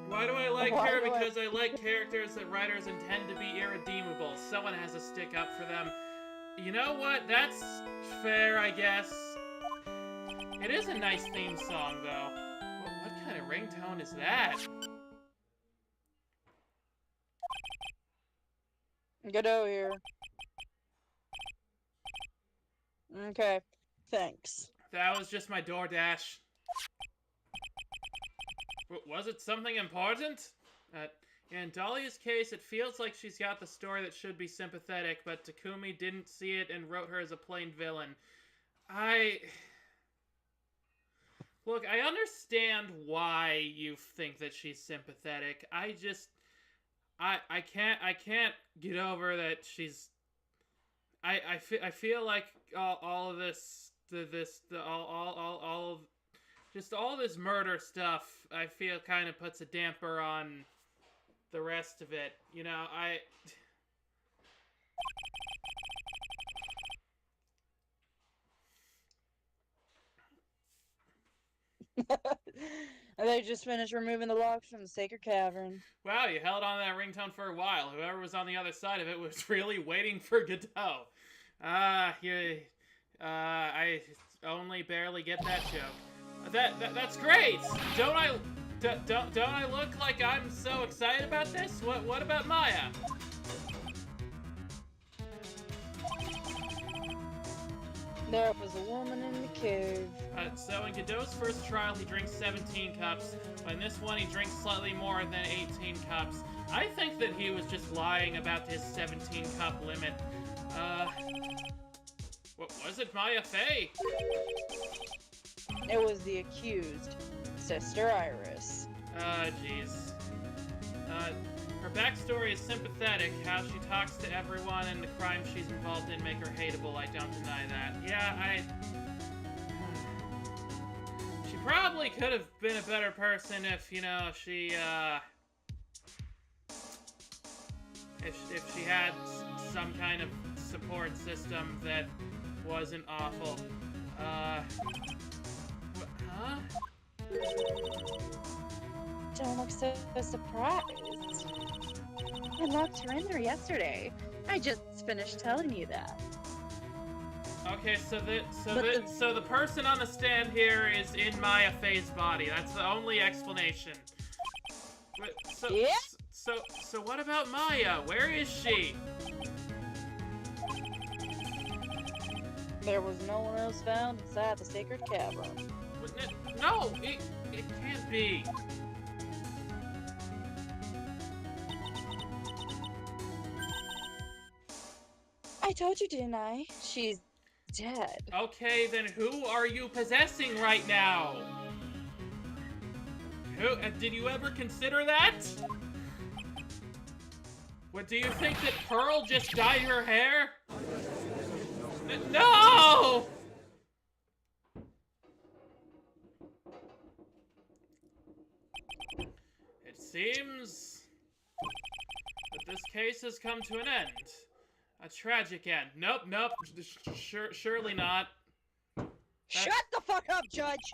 Why do I like her? Because I like characters that writers intend to be irredeemable. Someone has to stick up for them. You know what? That's fair, I guess. It is a nice theme song, though. What kind of ringtone is that? Godot here. Okay, thanks. That was just my DoorDash. Was it something important? In Dahlia's case, it feels like she's got the story that should be sympathetic, but Takumi didn't see it and wrote her as a plain villain. Look, I understand why you think that she's sympathetic. I can't get over that she's... I feel like all of this, all this murder stuff, I feel kind of puts a damper on the rest of it. You know, They just finished removing the logs from the sacred cavern. Wow, you held on to that ringtone for a while. Whoever was on the other side of it was really waiting for Godot. I only barely get that joke. That's great. Don't I look like I'm so excited about this? What about Maya? There was a woman in the cave. So in Godot's first trial, he drinks 17 cups. But in this one, he drinks slightly more than 18 cups. I think that he was just lying about his 17-cup limit. What was it, Maya Fey? It was the accused, Sister Iris. Jeez. Her backstory is sympathetic. How she talks to everyone and the crimes she's involved in make her hateable. I don't deny that. Yeah, she probably could have been a better person if, you know, she if she had some kind of support system that wasn't awful. Huh? Don't look so surprised. I locked her in there yesterday. I just finished telling you that. Okay, so the person on the stand here is in Maya Fey's body. That's the only explanation. Yeah? So what about Maya? Where is she? There was no one else found inside the sacred cavern. No, it can't be. I told you, didn't I? She's dead. Okay, then who are you possessing right now? Who? Did you ever consider that? What, do you think that Pearl just dyed her hair? No! It seems that this case has come to an end. A tragic end. Nope. Surely not. Shut the fuck up, Judge!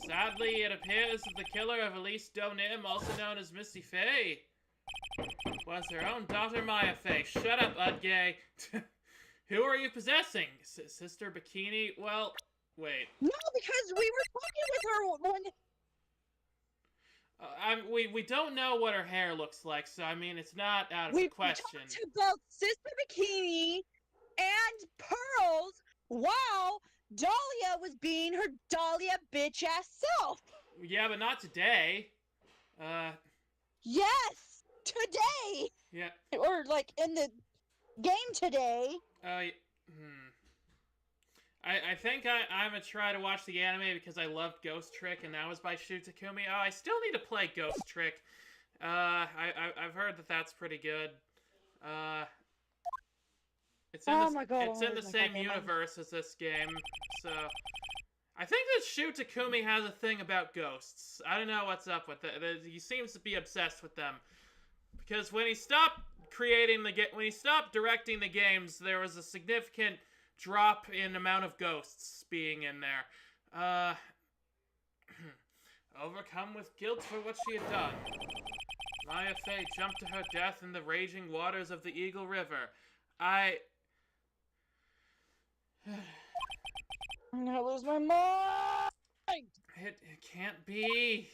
Sadly, it appears that the killer of Elise Donim, also known as Missy Faye, was her own daughter Maya Faye. Shut up, Udgay. Who are you possessing? Sister Bikini? Well, wait. No, because we were talking with her when We don't know what her hair looks like, so I mean, it's not out of the question. we talked to both Sister Bikini and Pearls while Dahlia was being her Dahlia bitch ass self. Yeah, but not today. Yes, today. Yeah. Or like in the game today. I think I'm gonna try to watch the anime because I loved Ghost Trick, and that was by Shu Takumi. Oh, I still need to play Ghost Trick. I've heard that that's pretty good. It's in the same universe as this game, so I think that Shu Takumi has a thing about ghosts. I don't know what's up with it. He seems to be obsessed with them because when he stopped directing the games, there was a significant drop in amount of ghosts being in there. Overcome with guilt for what she had done, Maya Fey jumped to her death in the raging waters of the Eagle River. I'm gonna lose my mind! It can't be.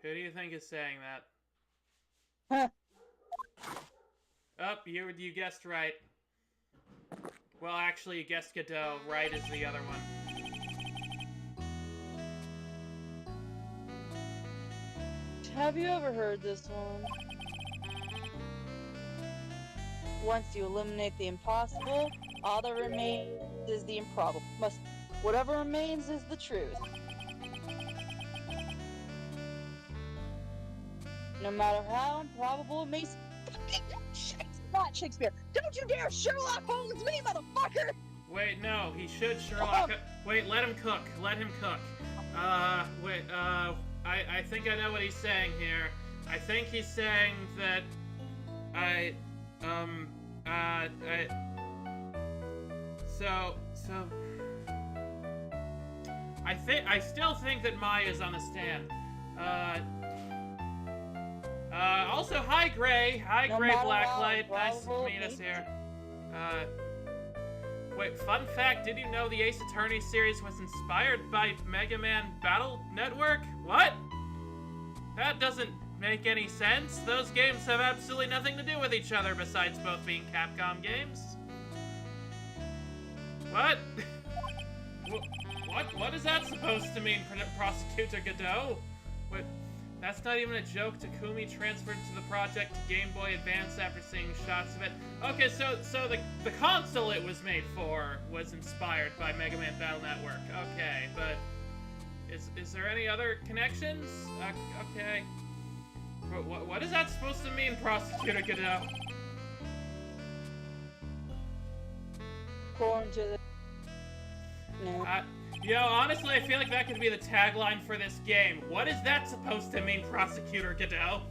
Who do you think is saying that? Oh, you guessed right. Well, actually, you guessed Godot. Right is the other one. Have you ever heard this one? Once you eliminate the impossible, all that remains is the improbable. Whatever remains is the truth. No matter how improbable it may seem. Not Shakespeare! Don't you dare Sherlock Holmes me, motherfucker! Wait, no, he should Sherlock. Wait, let him cook. Let him cook. I think I know what he's saying here. I think he's saying that I still think that Maya's on the stand. Also, hi Gray. Hi Gray Blacklight. Nice to meet us here. Wait, fun fact, did you know the Ace Attorney series was inspired by Mega Man Battle Network? What? That doesn't make any sense. Those games have absolutely nothing to do with each other besides both being Capcom games. What? What is that supposed to mean, Prosecutor Godot? What? That's not even a joke. Takumi transferred to the project to Game Boy Advance after seeing shots of it. Okay, so the console it was made for was inspired by Mega Man Battle Network. Okay, but is there any other connections? Okay. What is that supposed to mean, Prosecutor Godot? According to the... No. Honestly, I feel like that could be the tagline for this game. What is that supposed to mean, Prosecutor Godot?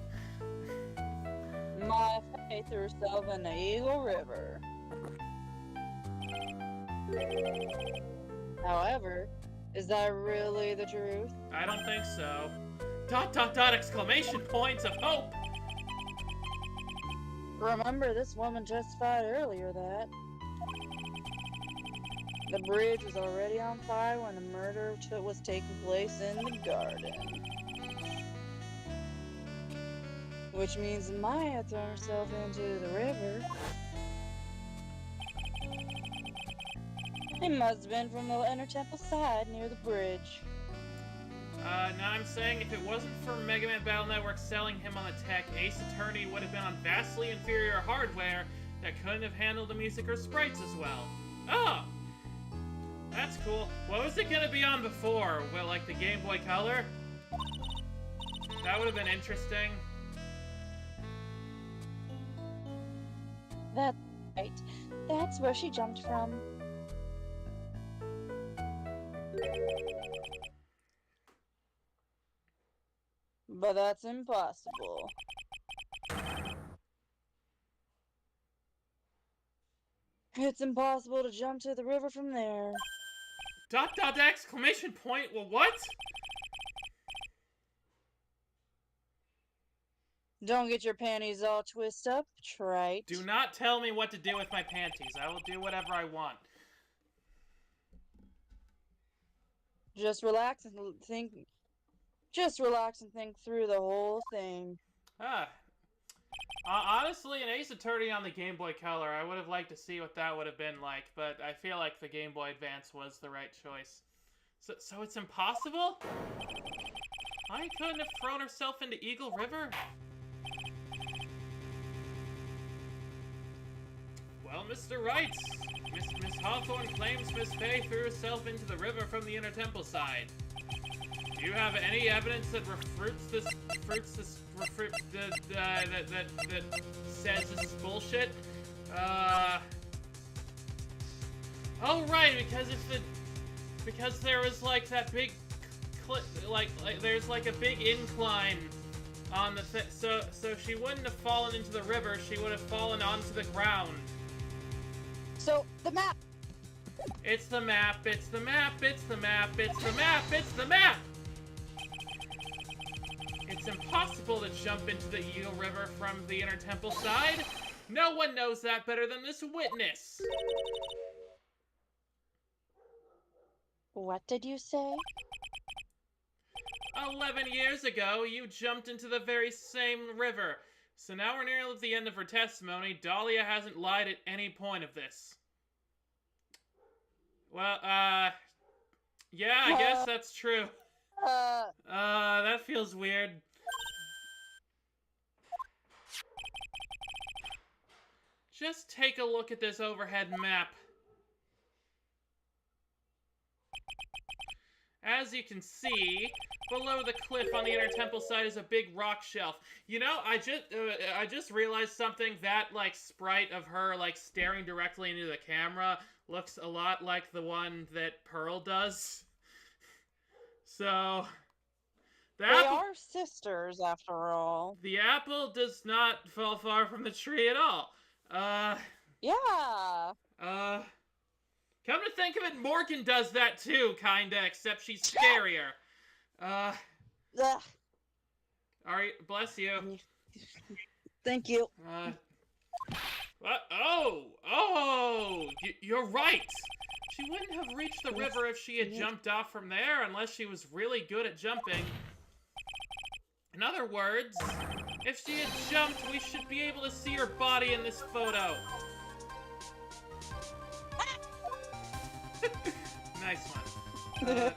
My faith threw herself in the Eagle River. However, is that really the truth? I don't think so. ... exclamation points of hope! Remember, this woman testified earlier that the bridge was already on fire when the murder was taking place in the garden. Which means Maya threw herself into the river. It must have been from the inner temple side near the bridge. Now I'm saying if it wasn't for Mega Man Battle Network selling him on the tech, Ace Attorney would have been on vastly inferior hardware that couldn't have handled the music or sprites as well. Oh! That's cool. What was it gonna be on before? Well, like the Game Boy Color? That would have been interesting. That's right. That's where she jumped from. But that's impossible. It's impossible to jump to the river from there. ... exclamation point? Well, what? Don't get your panties all twisted up, trite. Do not tell me what to do with my panties. I will do whatever I want. Just relax and think. Just relax and think through the whole thing. Honestly, an Ace Attorney on the Game Boy Color, I would have liked to see what that would have been like, but I feel like the Game Boy Advance was the right choice. So it's impossible? I couldn't have thrown herself into Eagle River? Well, Mr. Wright, Miss Hawthorne claims Miss Fay threw herself into the river from the Inner Temple side. Do you have any evidence that that says this is bullshit? Oh right, because there was like that big, there's like a big incline on the so she wouldn't have fallen into the river. She would have fallen onto the ground. So the map. It's the map. It's the map. It's the map. It's the map. It's the map. It's impossible to jump into the Eagle River from the Inner Temple side. No one knows that better than this witness. What did you say? 11 years ago, you jumped into the very same river. So now we're nearly at the end of her testimony. Dahlia hasn't lied at any point of this. Well, yeah, I guess that's true. That feels weird. Just take a look at this overhead map. As you can see, below the cliff on the Inner Temple side is a big rock shelf. You know, I just realized something. That, like, sprite of her, like, staring directly into the camera looks a lot like the one that Pearl does. So, They are sisters, after all. The apple does not fall far from the tree at all. Yeah. Come to think of it, Morgan does that too, kinda, except she's scarier. Ugh. Alright, bless you. Thank you. What? Oh! You're right! She wouldn't have reached the river if she had jumped off from there, unless she was really good at jumping. In other words, if she had jumped, we should be able to see her body in this photo. Nice one.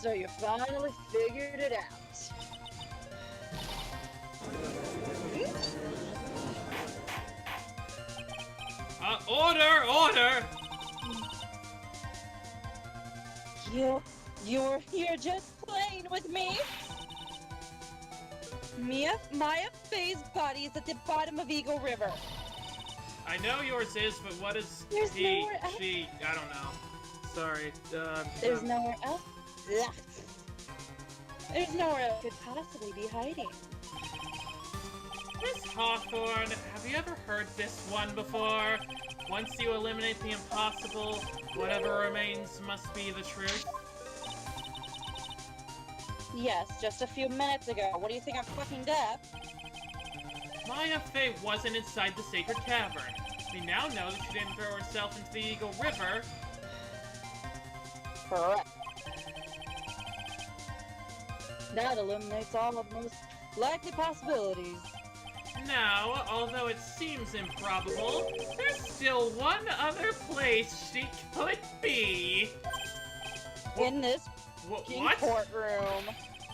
So you finally figured it out. Order! You're just playing with me? Maya Faye's body is at the bottom of Eagle River. I know yours is, but what is There's she? nowhere else. I don't know. Sorry. There's nowhere else. There's nowhere else could possibly be hiding. Miss Hawthorne, have you ever heard this one before? Once you eliminate the impossible, whatever remains must be the truth. Yes, just a few minutes ago. What do you think, I'm fucking deaf? Maya Fey wasn't inside the Sacred Cavern. We now know that she didn't throw herself into the Eagle River. Correct. That eliminates all of the most likely possibilities. Now, although it seems improbable, there's still one other place she could be. In this What? courtroom.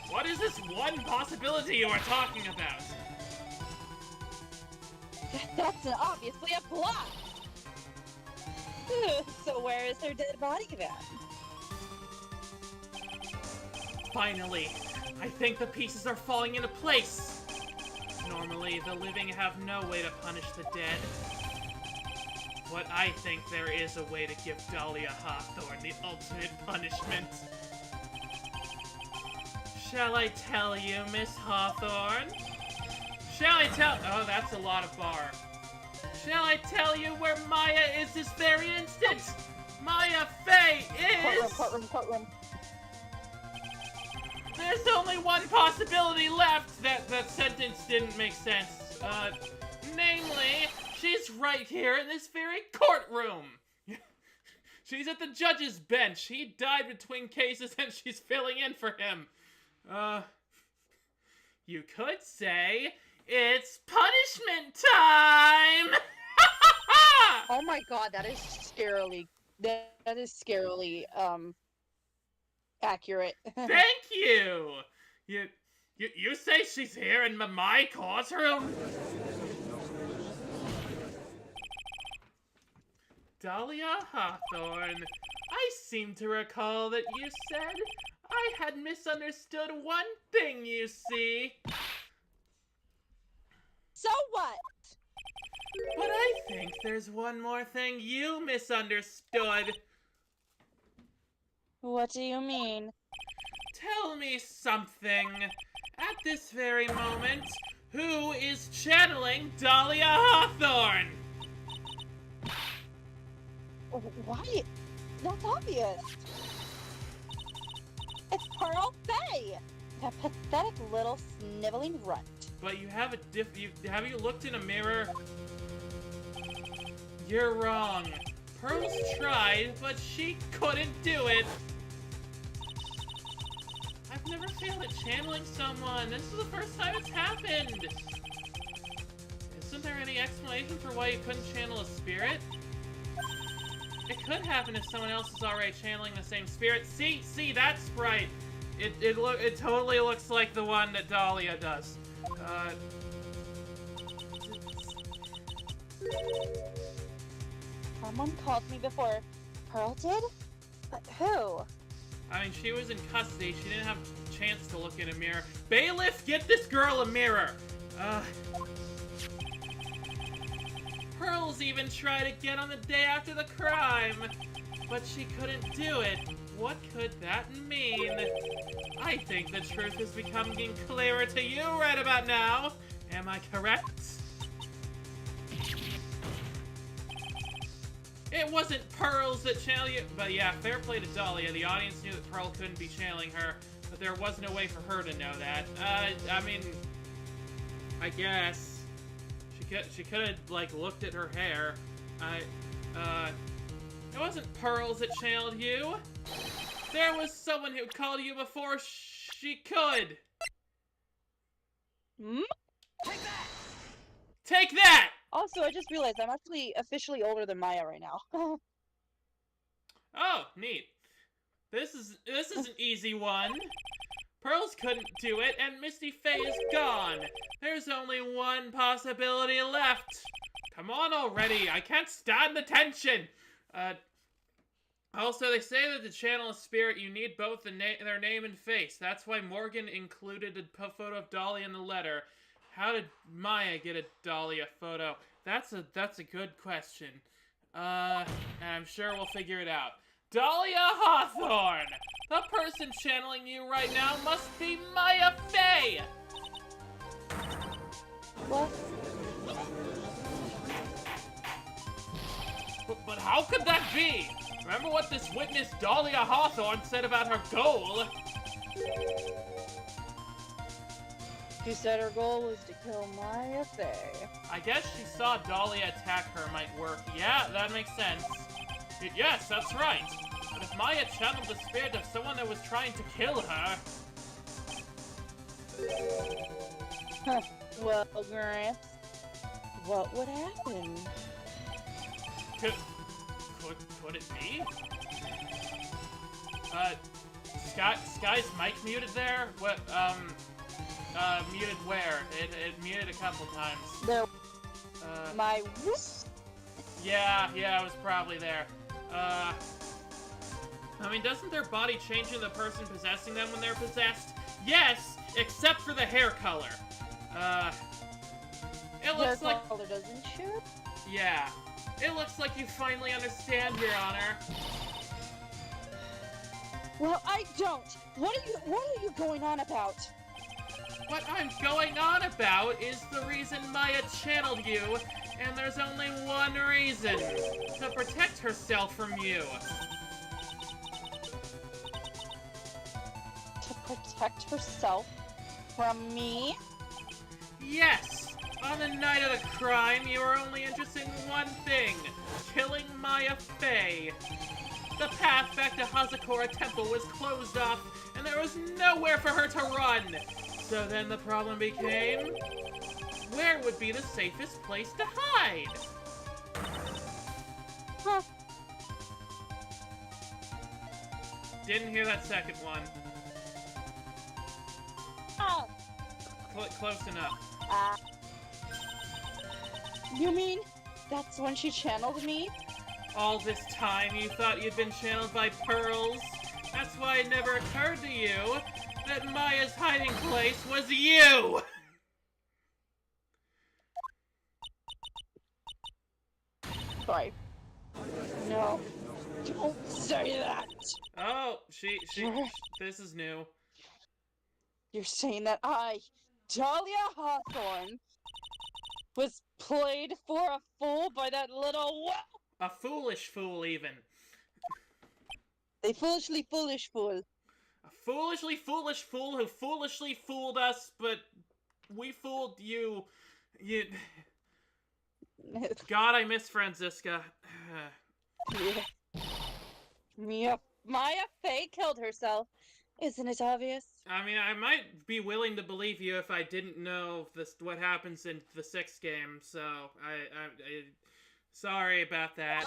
What is this one possibility you are talking about? That's obviously a plot. So where is her dead body then? Finally, I think the pieces are falling into place. Normally, the living have no way to punish the dead. But I think there is a way to give Dahlia Hawthorne the ultimate punishment. Shall I tell you, Miss Hawthorne? Shall I tell— oh, that's a lot of bar. Shall I tell you where Maya is this very instant? Maya Fey is— Courtroom. there's only one possibility left. That sentence didn't make sense. Namely, she's right here in this very courtroom. She's at the judge's bench. He died between cases and she's filling in for him. You could say it's punishment time! Oh my god, that is scarily accurate. Thank you! You say she's here in my courtroom? Dahlia Hawthorne, I seem to recall that you said I had misunderstood one thing, you see. So what? But I think there's one more thing you misunderstood. What do you mean? Tell me something. At this very moment, who is channeling Dahlia Hawthorne? Why? That's obvious. It's Pearl Faye, that pathetic little sniveling runt. But you have have you looked in a mirror? You're wrong. Pearl's tried, but she couldn't do it. I've never failed at channeling someone. This is the first time it's happened. Isn't there any explanation for why you couldn't channel a spirit? It could happen if someone else is already channeling the same spirit. See that sprite. It totally looks like the one that Dahlia does. Someone called me before Pearl did? But who? I mean, she was in custody. She didn't have a chance to look in a mirror. Bailiff, get this girl a mirror! Pearl's even tried to get on the day after the crime, but she couldn't do it. What could that mean? I think the truth is becoming clearer to you right about now. Am I correct? It wasn't Pearl's that channeled you, but yeah, fair play to Dahlia. The audience knew that Pearl couldn't be channeling her, but there wasn't a way for her to know that. I mean, I guess. She could have, like, looked at her hair. It wasn't Pearls that channeled you. There was someone who called you before she could. Hmm? Take that! Take that! Also, I just realized I'm actually officially older than Maya right now. Oh, neat. This is an easy one. Pearls couldn't do it, and Misty Faye is gone. There's only one possibility left. Come on already, I can't stand the tension. Also, they say that to channel a spirit, you need both their name and face. That's why Morgan included a photo of Dahlia in the letter. How did Maya get a Dahlia photo? That's a good question. And I'm sure we'll figure it out. Dahlia Hawthorne! The person channeling you right now must be Maya Faye! What? But how could that be? Remember what this witness Dahlia Hawthorne said about her goal? She said her goal was to kill Maya Faye. I guess she saw Dahlia attack her might work. Yeah, that makes sense. Yes, that's right. But if Maya channeled the spirit of someone that was trying to kill her... Huh. Well, Gramps, what would happen? Could it be? Sky's mic muted there? What, muted where? It muted a couple times. There. My... Yeah, it was probably there. I mean, doesn't their body change into the person possessing them when they're possessed? Yes, except for the hair color. It looks like... color doesn't shoot? Yeah. It looks like you finally understand, Your Honor. Well, I don't. What are you going on about? What I'm going on about is the reason Maya channeled you, and there's only one reason. To protect herself from you. To protect herself from me? Yes! On the night of the crime, you were only interested in one thing, killing Maya Fey. The path back to Hazakura Temple was closed off, and there was nowhere for her to run. So then the problem became, where would be the safest place to hide? Huh. Didn't hear that second one. Oh. Close enough. You mean that's when she channeled me? All this time you thought you'd been channeled by pearls? That's why it never occurred to you that Maya's hiding place was you! Sorry. No. Don't say that! Oh, this is new. You're saying that I, Dahlia Hawthorne, was played for a fool by that little A foolish fool, even. A foolishly foolish fool. A foolishly foolish fool who foolishly fooled us, but we fooled you. God, I miss Franziska. Maya Fey killed herself. Isn't it obvious? I mean, I might be willing to believe you if I didn't know what happens in the 6th game, so I sorry about that.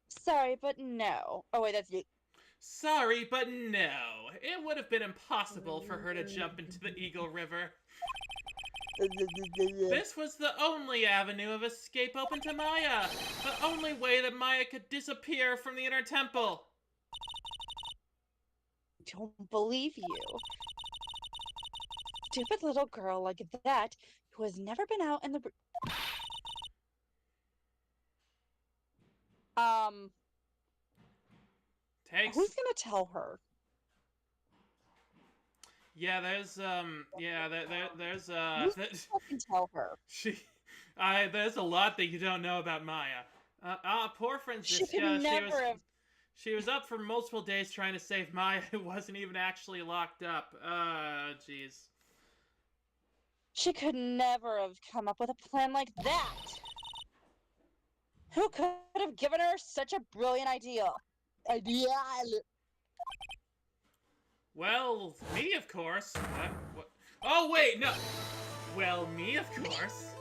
Sorry, but no. Oh wait, that's you. Sorry, but no. It would have been impossible for her to jump into the Eagle River. This was the only avenue of escape open to Maya. The only way that Maya could disappear from the Inner Temple. Don't believe you. Stupid little girl like that who has never been out in the... Takes... Who's gonna tell her? Yeah, there's Who can tell her? There's a lot that you don't know about Maya. Poor Franziska. She could never have... She was up for multiple days trying to save Maya, who wasn't even actually locked up. Jeez. She could never have come up with a plan like that. Who could have given her such a brilliant idea? Well, me, of course. What? Oh, wait, no. Well, me, of course.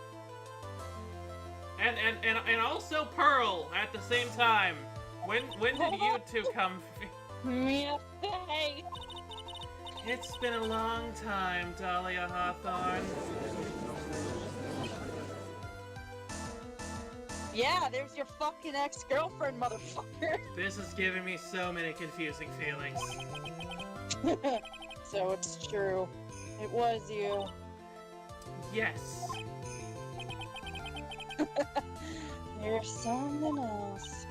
And also Pearl at the same time. When did you two come? Mia Fey. It's been a long time, Dahlia Hawthorne. Yeah, there's your fucking ex-girlfriend, motherfucker. This is giving me so many confusing feelings. So it's true. It was you. Yes. There's something else.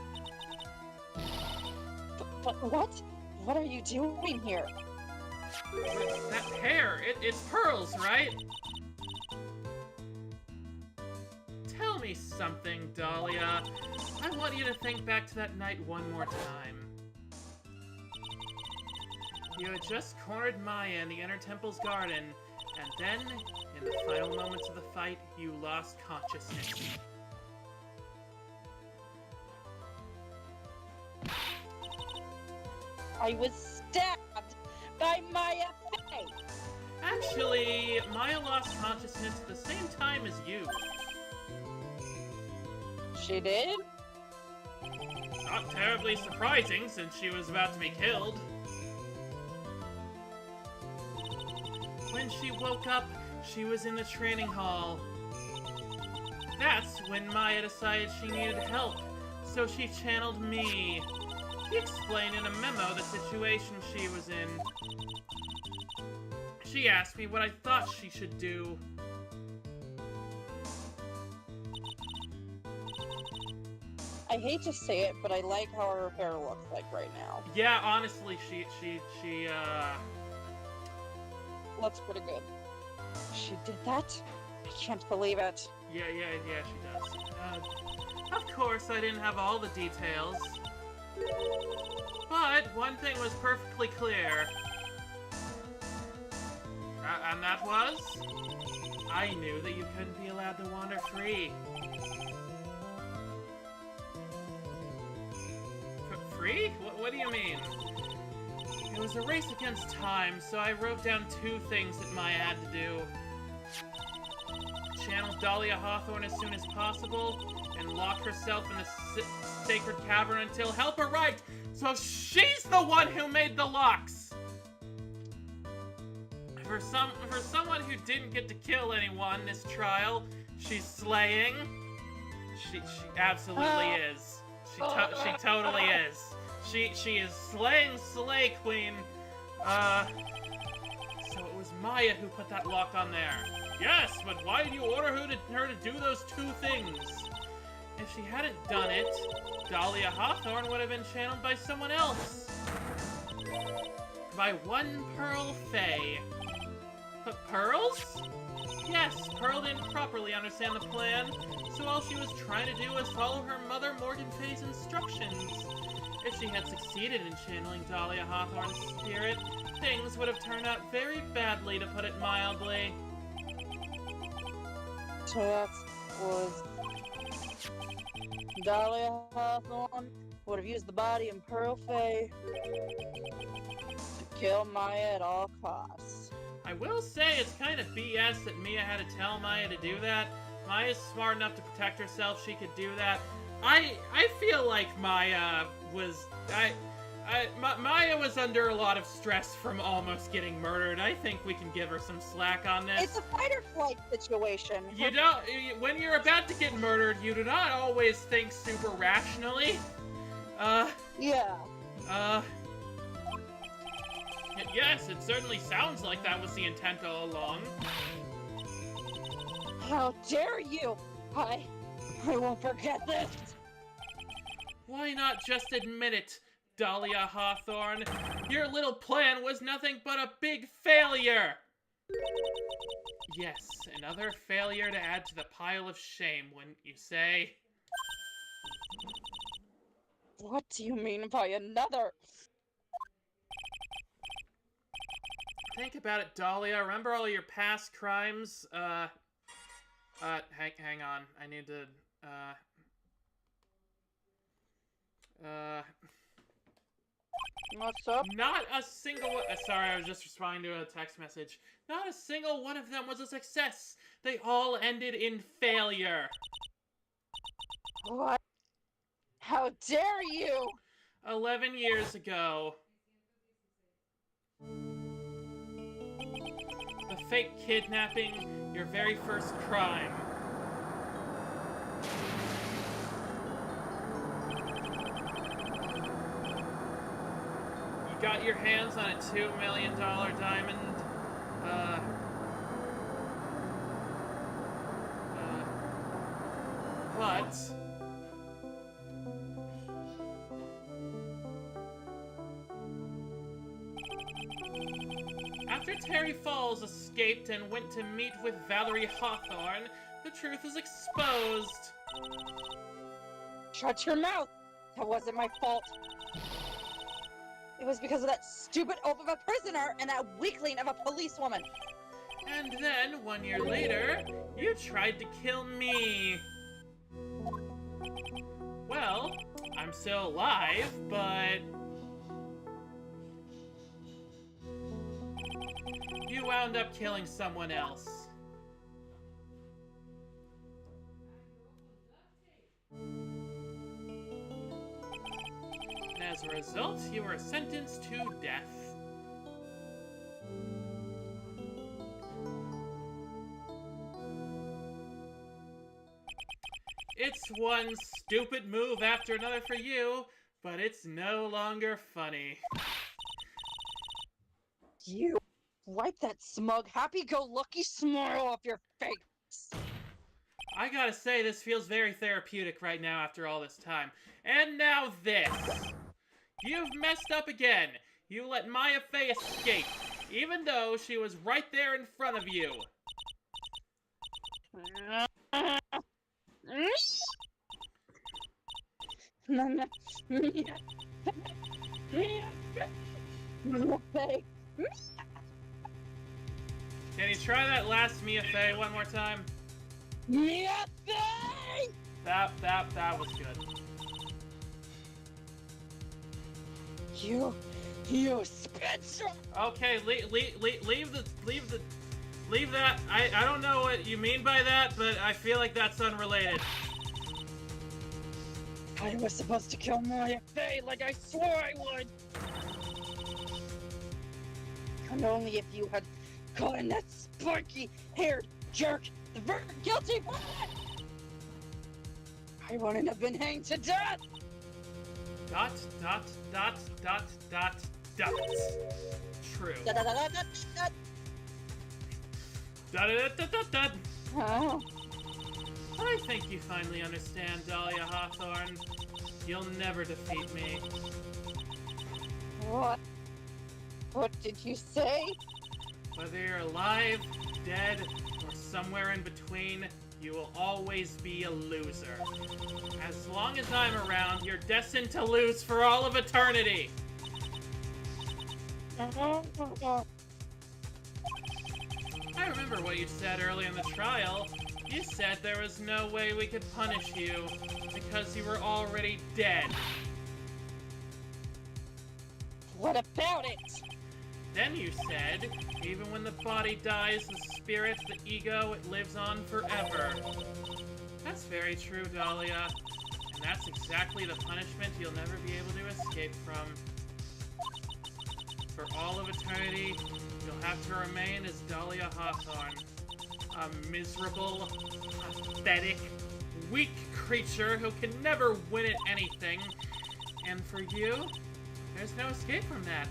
But what? What are you doing here? That hair, it's Pearl's, right? Tell me something, Dahlia. I want you to think back to that night one more time. You had just cornered Maya in the Inner Temple's garden, and then, in the final moments of the fight, you lost consciousness. I was stabbed by Maya Fey. Actually, Maya lost consciousness at the same time as you. She did? Not terribly surprising, since she was about to be killed. When she woke up, she was in the training hall. That's when Maya decided she needed help, so she channeled me. She explained in a memo the situation she was in. She asked me what I thought she should do. I hate to say it, but I like how her hair looks like right now. Yeah, honestly, she Looks pretty good. She did that? I can't believe it. Yeah, she does. Of course, I didn't have all the details. But one thing was perfectly clear. And that was? I knew that you couldn't be allowed to wander free. Free? What do you mean? It was a race against time, so I wrote down 2 things that Maya had to do. Channel Dahlia Hawthorne as soon as possible, and lock herself in the sacred cavern until help arrived. So she's the one who made the locks! For someone who didn't get to kill anyone this trial, she's slaying. She absolutely is. She totally is. She is slaying Slay Queen. So it was Maya who put that lock on there. Yes, but why did you order her to do those 2 things? If she hadn't done it, Dahlia Hawthorne would have been channeled by someone else. By one Pearl Faye. Pearls? Yes, Pearl didn't properly understand the plan, so all she was trying to do was follow her mother Morgan Faye's instructions. If she had succeeded in channeling Dahlia Hawthorne's spirit, things would have turned out very badly, to put it mildly. So that was... Dahlia Hawthorne would have used the body of Pearl Faye to kill Maya at all costs. I will say it's kind of BS that Mia had to tell Maya to do that. Maya's smart enough to protect herself, she could do that. I feel like Maya was... Maya was under a lot of stress from almost getting murdered. I think we can give her some slack on this. It's a fight or flight situation. You don't... When you're about to get murdered, you do not always think super rationally. Yeah. Yes, it certainly sounds like that was the intent all along. How dare you! I won't forget this! Why not just admit it, Dahlia Hawthorne? Your little plan was nothing but a big failure! Yes, another failure to add to the pile of shame, wouldn't you say? What do you mean by another? Think about it, Dahlia. Remember all your past crimes? Hang on. I need to, What's up? Not a single one. Sorry, I was just responding to a text message. Not a single one of them was a success. They all ended in failure. What? How dare you! 11 years ago. The fake kidnapping, your very first crime. You got your hands on a $2 million diamond. But after Terry Falls escaped and went to meet with Valerie Hawthorne, the truth is exposed. Shut your mouth! That wasn't my fault. It was because of that stupid oaf of a prisoner and that weakling of a policewoman. And then, 1 year later, you tried to kill me. Well, I'm still alive, but... you wound up killing someone else. And as a result, you were sentenced to death. It's one stupid move after another for you, but it's no longer funny. You wipe that smug, happy-go-lucky smile off your face. I gotta say, this feels very therapeutic right now after all this time. And now this. You've messed up again. You let Maya Fey escape, even though she was right there in front of you. Can you try that last Mia Fey one more time? That was good. You Spencer! Okay, leave that. I don't know what you mean by that, but I feel like that's unrelated. I was supposed to kill Mia Fey like I swore I would! And only if you had caught that spiky-haired jerk, the very guilty one! I wouldn't have been hanged to death! Dot. True. Dot. Oh. I think you finally understand, Dahlia Hawthorne. You'll never defeat me. What? What did you say? Whether you're alive, dead, or somewhere in between, you will always be a loser. As long as I'm around, you're destined to lose for all of eternity! I remember what you said earlier in the trial. You said there was no way we could punish you, because you were already dead. What about it? Then you said, even when the body dies, the spirit, the ego, it lives on forever. That's very true, Dahlia. And that's exactly the punishment you'll never be able to escape from. For all of eternity, you'll have to remain as Dahlia Hawthorne. A miserable, pathetic, weak creature who can never win at anything. And for you, there's no escape from that.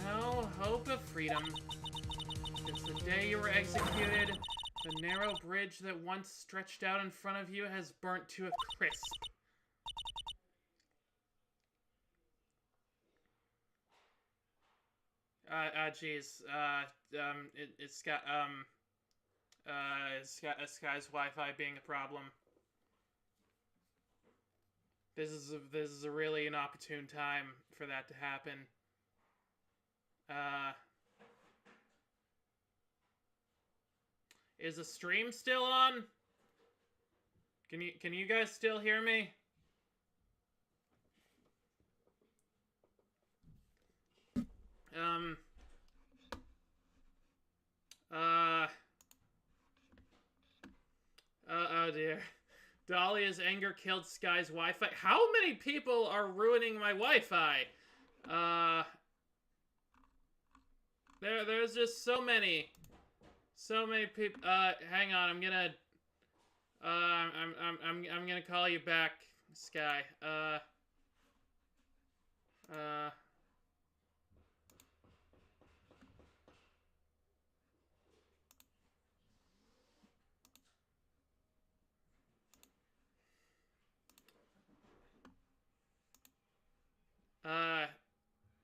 No hope of freedom. Since the day you were executed, the narrow bridge that once stretched out in front of you has burnt to a crisp. Geez, Sky's Wi-Fi being a problem. This is a really inopportune time for that to happen. Is the stream still on? Can you guys still hear me? Oh dear. Dahlia's anger killed Sky's Wi-Fi. How many people are ruining my Wi-Fi? There's just so many people. Hang on, I'm gonna call you back, Sky.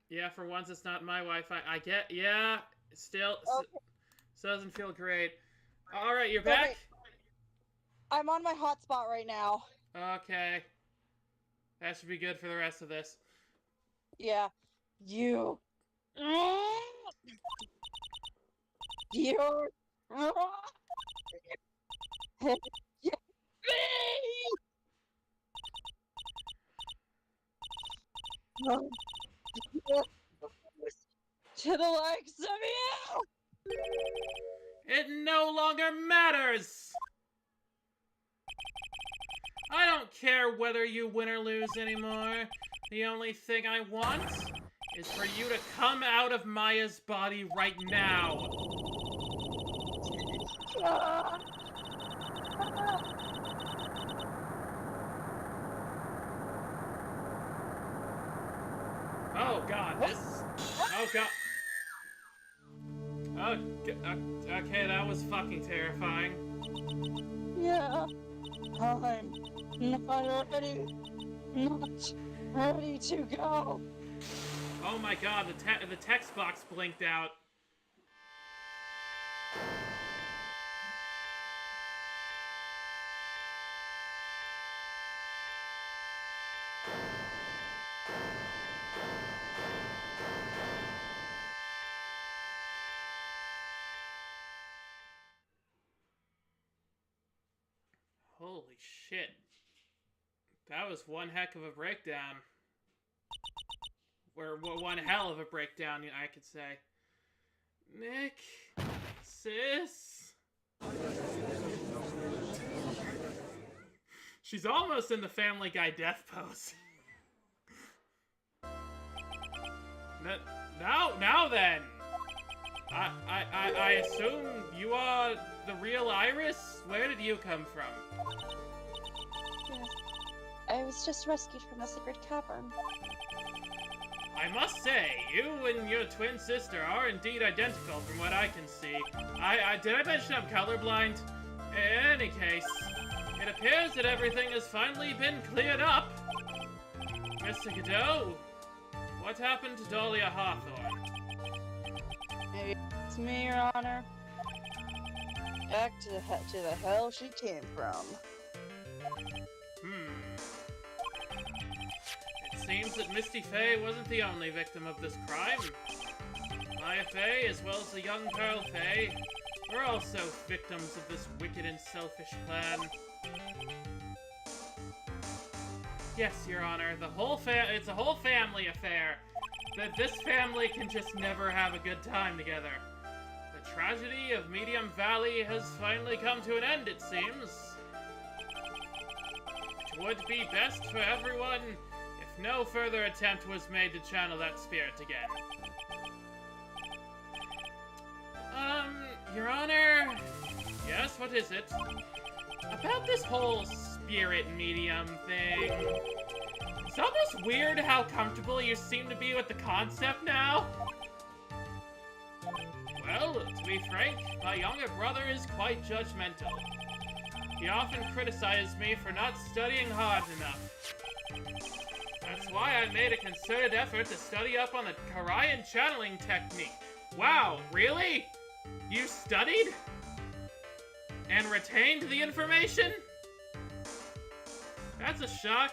Yeah, for once it's not my Wi-Fi. Yeah, still doesn't feel great. Alright, you're back? Okay. I'm on my hotspot right now. Okay. That should be good for the rest of this. Yeah. You're... to the likes of you! It no longer matters! I don't care whether you win or lose anymore. The only thing I want is for you to come out of Maya's body right now. Oh god, this... Oh god. Oh, okay, that was fucking terrifying. Yeah, I'm not ready to go. Oh my god, the text box blinked out. Holy shit. That was one heck of a breakdown. Or one hell of a breakdown, I could say. Nick? Sis? She's almost in the Family Guy death pose. Now then! I assume you are the real Iris? Where did you come from? Yes. I was just rescued from the secret cavern. I must say, you and your twin sister are indeed identical from what I can see. Did I mention I'm colorblind? In any case, it appears that everything has finally been cleared up. Mr. Godot, what happened to Dahlia Hawthorne? It's me, Your Honor. Back to the hell she came from. It seems that Misty Faye wasn't the only victim of this crime. Maya Faye, as well as the young Pearl Faye, were also victims of this wicked and selfish plan. Yes, Your Honor, it's a whole family affair. That this family can just never have a good time together. The tragedy of Medium Valley has finally come to an end, it seems. It would be best for everyone if no further attempt was made to channel that spirit again. Your Honor? Yes, what is it? About this whole spirit medium thing. It's almost weird how comfortable you seem to be with the concept now. Well, to be frank, my younger brother is quite judgmental. He often criticizes me for not studying hard enough. That's why I made a concerted effort to study up on the Karayan channeling technique. Wow, really? You studied? And retained the information? That's a shock.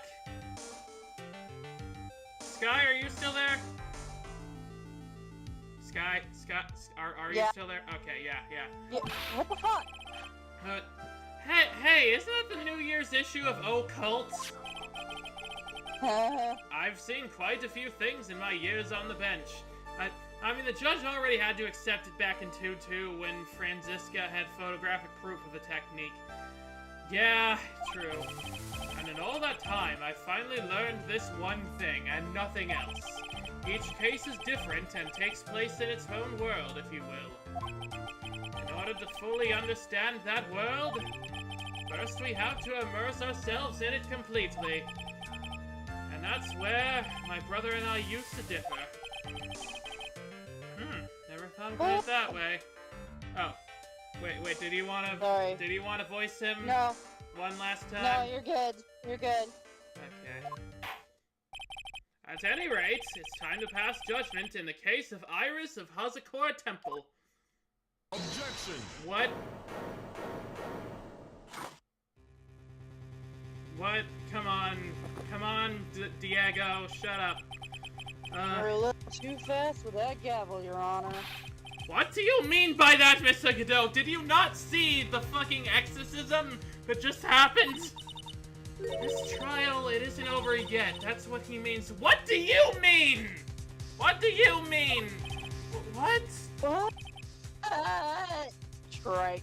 Sky, are you still there? Sky, are you still there? Okay, yeah. What the fuck? Hey, isn't that the New Year's issue of Occult? I've seen quite a few things in my years on the bench. I mean, the judge already had to accept it back in 2-2 when Franziska had photographic proof of the technique. Yeah, true. And in all that time, I finally learned this one thing, and nothing else. Each case is different and takes place in its own world, if you will. In order to fully understand that world, first we have to immerse ourselves in it completely. And that's where my brother and I used to differ. Never thought about it that way. Oh. Wait, did you wanna voice him? No. One last time? No, you're good. You're good. Okay. At any rate, it's time to pass judgment in the case of Iris of Hazakor Temple. Objection! What? What? Come on, Diego, shut up. You're a little too fast with that gavel, Your Honor. What do you mean by that, Mr. Godot? Did you not see the fucking exorcism that just happened? This trial, it isn't over yet. That's what he means. What do you mean? What do you mean? What? What? Trike.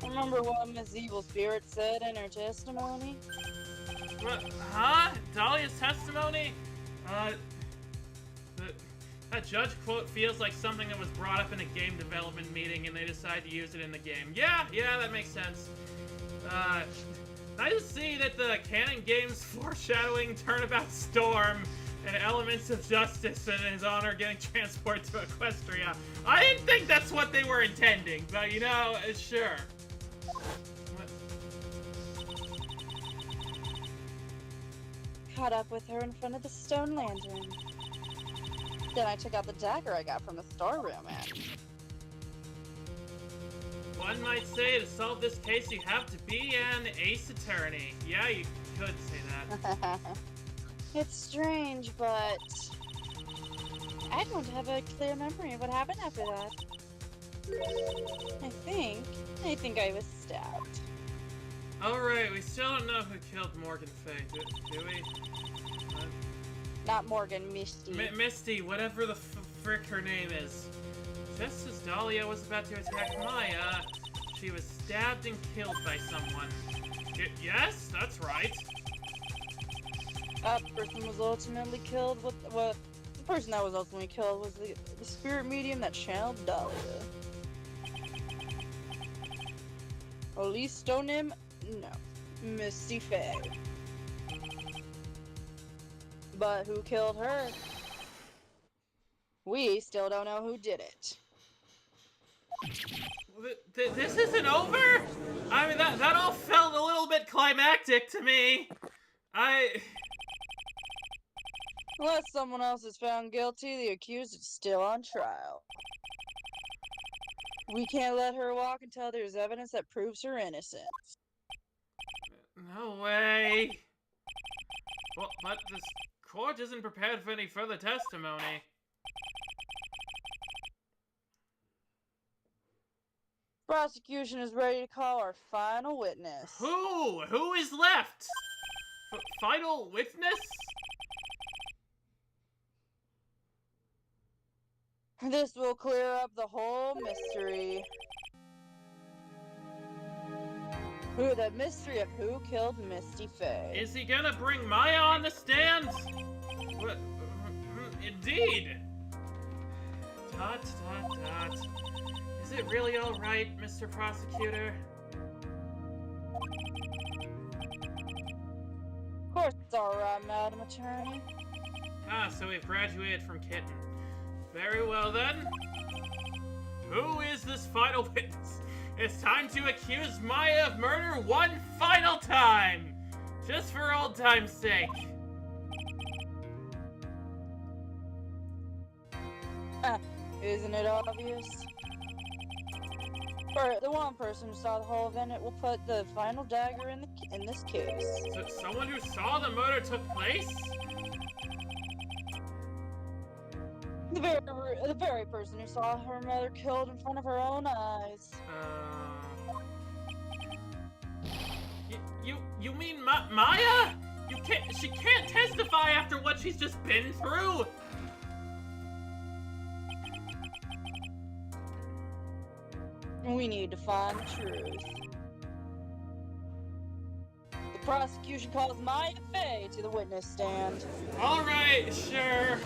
Remember what Miss Evil Spirit said in her testimony? What? Huh? Dahlia's testimony? That judge quote feels like something that was brought up in a game development meeting and they decided to use it in the game. Yeah, that makes sense. Nice to see that the canon game's foreshadowing Turnabout Storm and elements of justice and his honor getting transported to Equestria. I didn't think that's what they were intending, but you know, sure. What? Caught up with her in front of the stone lantern. Then I took out the dagger I got from the storeroom and... One might say to solve this case you have to be an ace attorney. Yeah, you could say that. It's strange, but... I don't have a clear memory of what happened after that. I think I was stabbed. Alright, we still don't know who killed Morgan Fay, do we? Not Morgan, Misty. Misty, whatever the frick her name is. Just as Dahlia was about to attack Maya, she was stabbed and killed by someone. Yes, that's right. That person was ultimately killed with what? The person that was ultimately killed was the spirit medium that channeled Dahlia. Elise Stonem? No. Misty Fay. But who killed her? We still don't know who did it. This isn't over? I mean, that all felt a little bit climactic to me. Unless someone else is found guilty, the accused is still on trial. We can't let her walk until there's evidence that proves her innocence. No way. Well, but this court isn't prepared for any further testimony. Prosecution is ready to call our final witness. Who? Who is left? Final witness? This will clear up the whole mystery. The mystery of who killed Misty Fay. Is he gonna bring Maya on the stand? What? Indeed. ... Is it really all right, Mr. Prosecutor? Of course it's alright, Madam Attorney. Ah, so we've graduated from kitten. Very well then. Who is this final witness? It's time to accuse Maya of murder one final time! Just for old time's sake. Isn't it obvious? For the one person who saw the whole event, it will put the final dagger in this case. So someone who saw the murder took place? The very person who saw her mother killed in front of her own eyes. You mean Maya? She can't testify after what she's just been through! We need to find the truth. The prosecution calls Maya Fay to the witness stand. Alright, sure.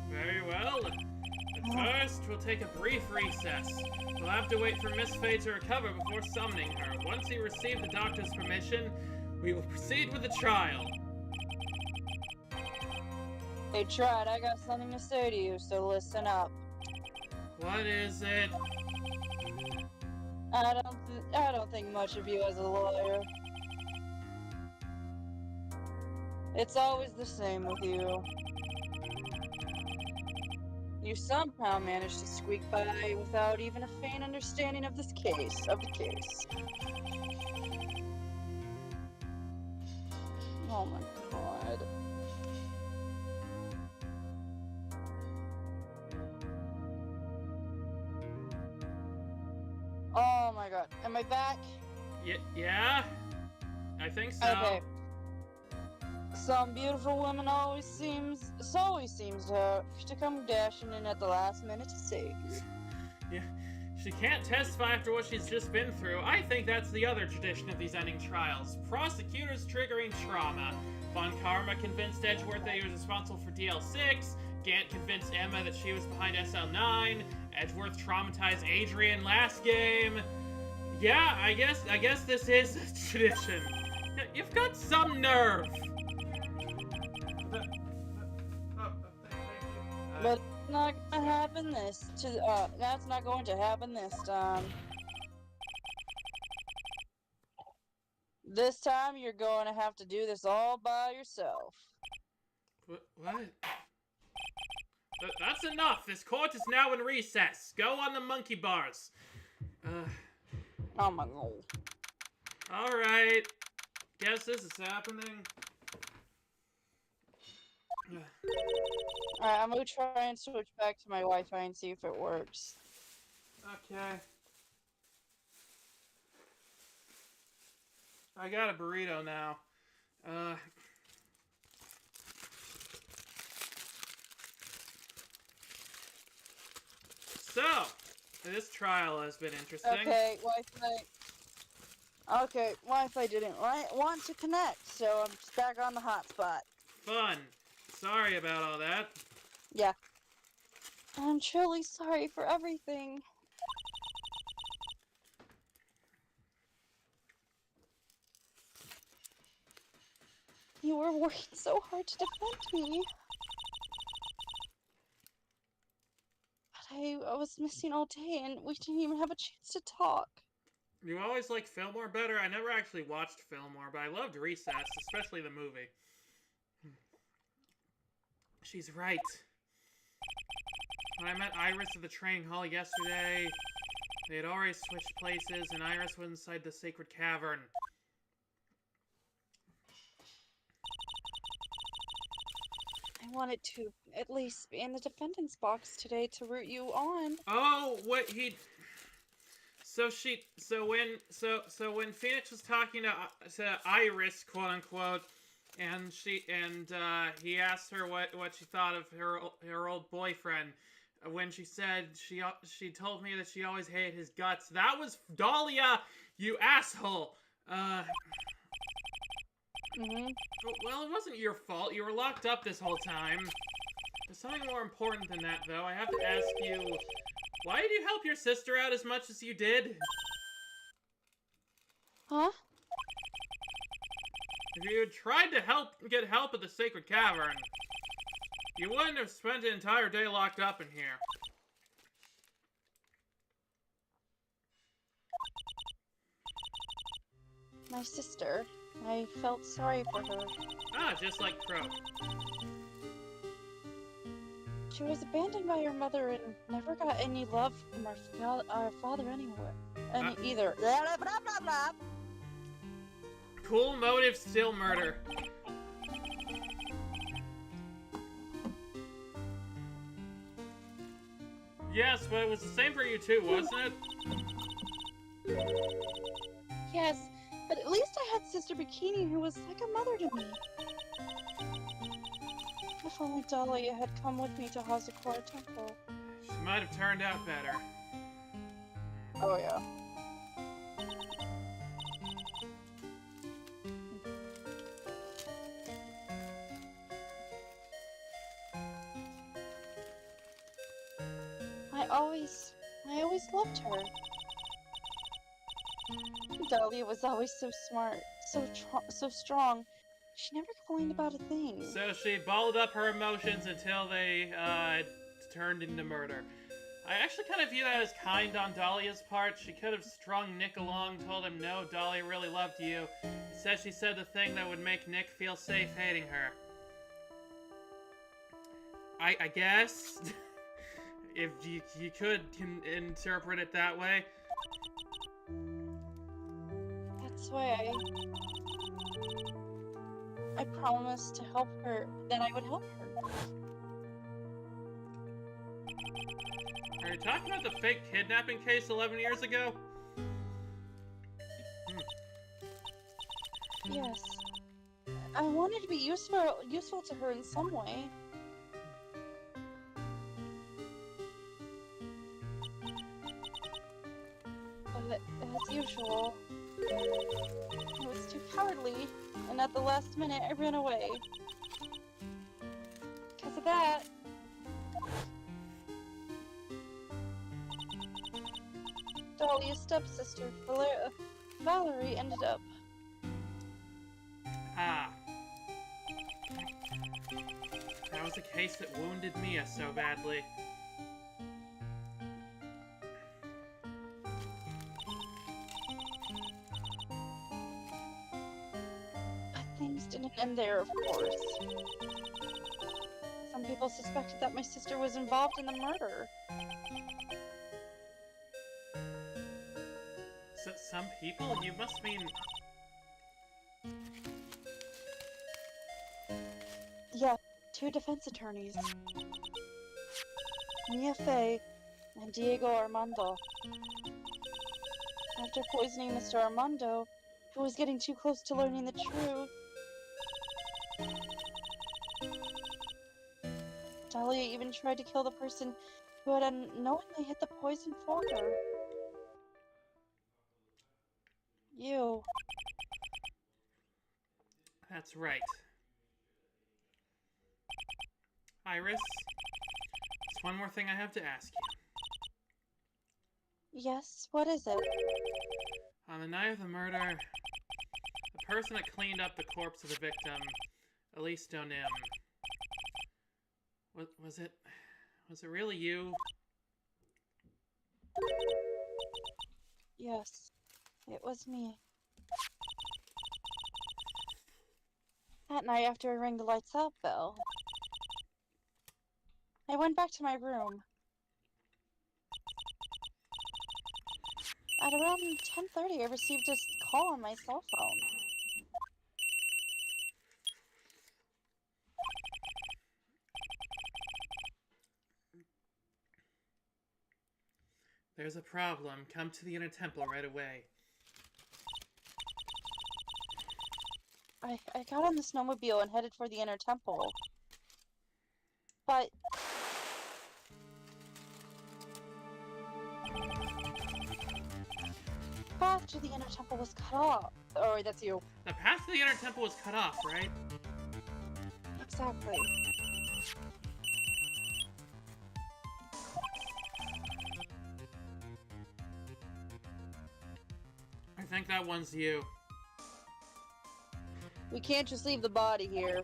Very well. At first, we'll take a brief recess. We'll have to wait for Miss Fay to recover before summoning her. Once we receive the doctor's permission, we will proceed with the trial. Hey, Trot, I got something to say to you, so listen up. What is it? I don't think much of you as a lawyer. It's always the same with you. You somehow managed to squeak by without even a faint understanding of the case. Oh my god. Oh my god. Am I back? Yeah? I think so. Okay. Some beautiful woman always seems to come dashing in at the last minute to save you. Yeah. She can't testify after what she's just been through. I think that's the other tradition of these ending trials. Prosecutors triggering trauma. Von Karma convinced Edgeworth that he was responsible for DL6. Gant convinced Emma that she was behind SL9. Edgeworth traumatized Adrian last game. Yeah, I guess this is a tradition. You've got some nerve. But it's not gonna happen that's not going to happen this time. This time you're going to have to do this all by yourself. What? That's enough. This court is now in recess. Go on the monkey bars. Oh my god. Alright. Guess this is happening. Alright, I'm gonna try and switch back to my Wi-Fi and see if it works. Okay. I got a burrito now. So, this trial has been interesting. Okay, Wi-Fi didn't want to connect, so I'm just back on the hotspot. Fun. Sorry about all that. Yeah. I'm truly sorry for everything. You were working so hard to defend me. But I was missing all day and we didn't even have a chance to talk. You always liked Fillmore better? I never actually watched Fillmore, but I loved Recess, especially the movie. She's right. When I met Iris at the training hall yesterday, they had already switched places, and Iris was inside the sacred cavern. I wanted to at least be in the defendant's box today to root you on. Oh, what he... So when Phoenix was talking to Iris, quote unquote, and he asked her what she thought of her old boyfriend, when she said she told me that she always hated his guts. That was Dahlia, you asshole. Well, it wasn't your fault. You were locked up this whole time. There's something more important than that, though. I have to ask you, why did you help your sister out as much as you did? Huh? If you had tried to get help at the Sacred Cavern, you wouldn't have spent an entire day locked up in here. My sister. I felt sorry for her. Ah, just like Crow. She was abandoned by her mother and never got any love from our father anywhere. Either. Blah, blah, blah, blah. Cool motive, still murder. Yes, but it was the same for you too, wasn't it? Yes, but at least I had Sister Bikini who was like a mother to me. If only Dahlia had come with me to Hazakura Temple. She might have turned out better. Oh yeah. I always loved her. Dahlia was always so smart, so strong. She never complained about a thing. So she balled up her emotions until they turned into murder. I actually kind of view that as kind on Dahlia's part. She could have strung Nick along, told him no, Dahlia really loved you. Instead, she said the thing that would make Nick feel safe hating her. I guess, if you could interpret it that way. That's why I promised to help her, that I would help her. Are you talking about the fake kidnapping case 11 years ago? Yes. I wanted to be useful to her in some way. But as usual, I was too cowardly, and at the last minute I ran away. Because of that, Dahlia's stepsister, Valerie, ended up. Ah. That was a case that wounded Mia so badly. Things didn't end there, of course. Some people suspected that my sister was involved in the murder. So, some people? You must mean... Yeah, 2 defense attorneys. Mia Fey and Diego Armando. After poisoning Mr. Armando, who was getting too close to learning the truth. Dahlia even tried to kill the person who had unknowingly hit the poison for her. You. That's right. Iris, there's one more thing I have to ask you. Yes, what is it? On the night of the murder, the person that cleaned up the corpse of the victim, Elise Donim, was it really you? Yes, it was me. That night after I rang the lights out bell, I went back to my room. At around 10:30, I received a call on my cell phone. There's a problem. Come to the inner temple right away. I got on the snowmobile and headed for the inner temple. But path to the inner temple was cut off. Oh, that's you. The path to the inner temple was cut off, right? Exactly. I think that one's you. We can't just leave the body here.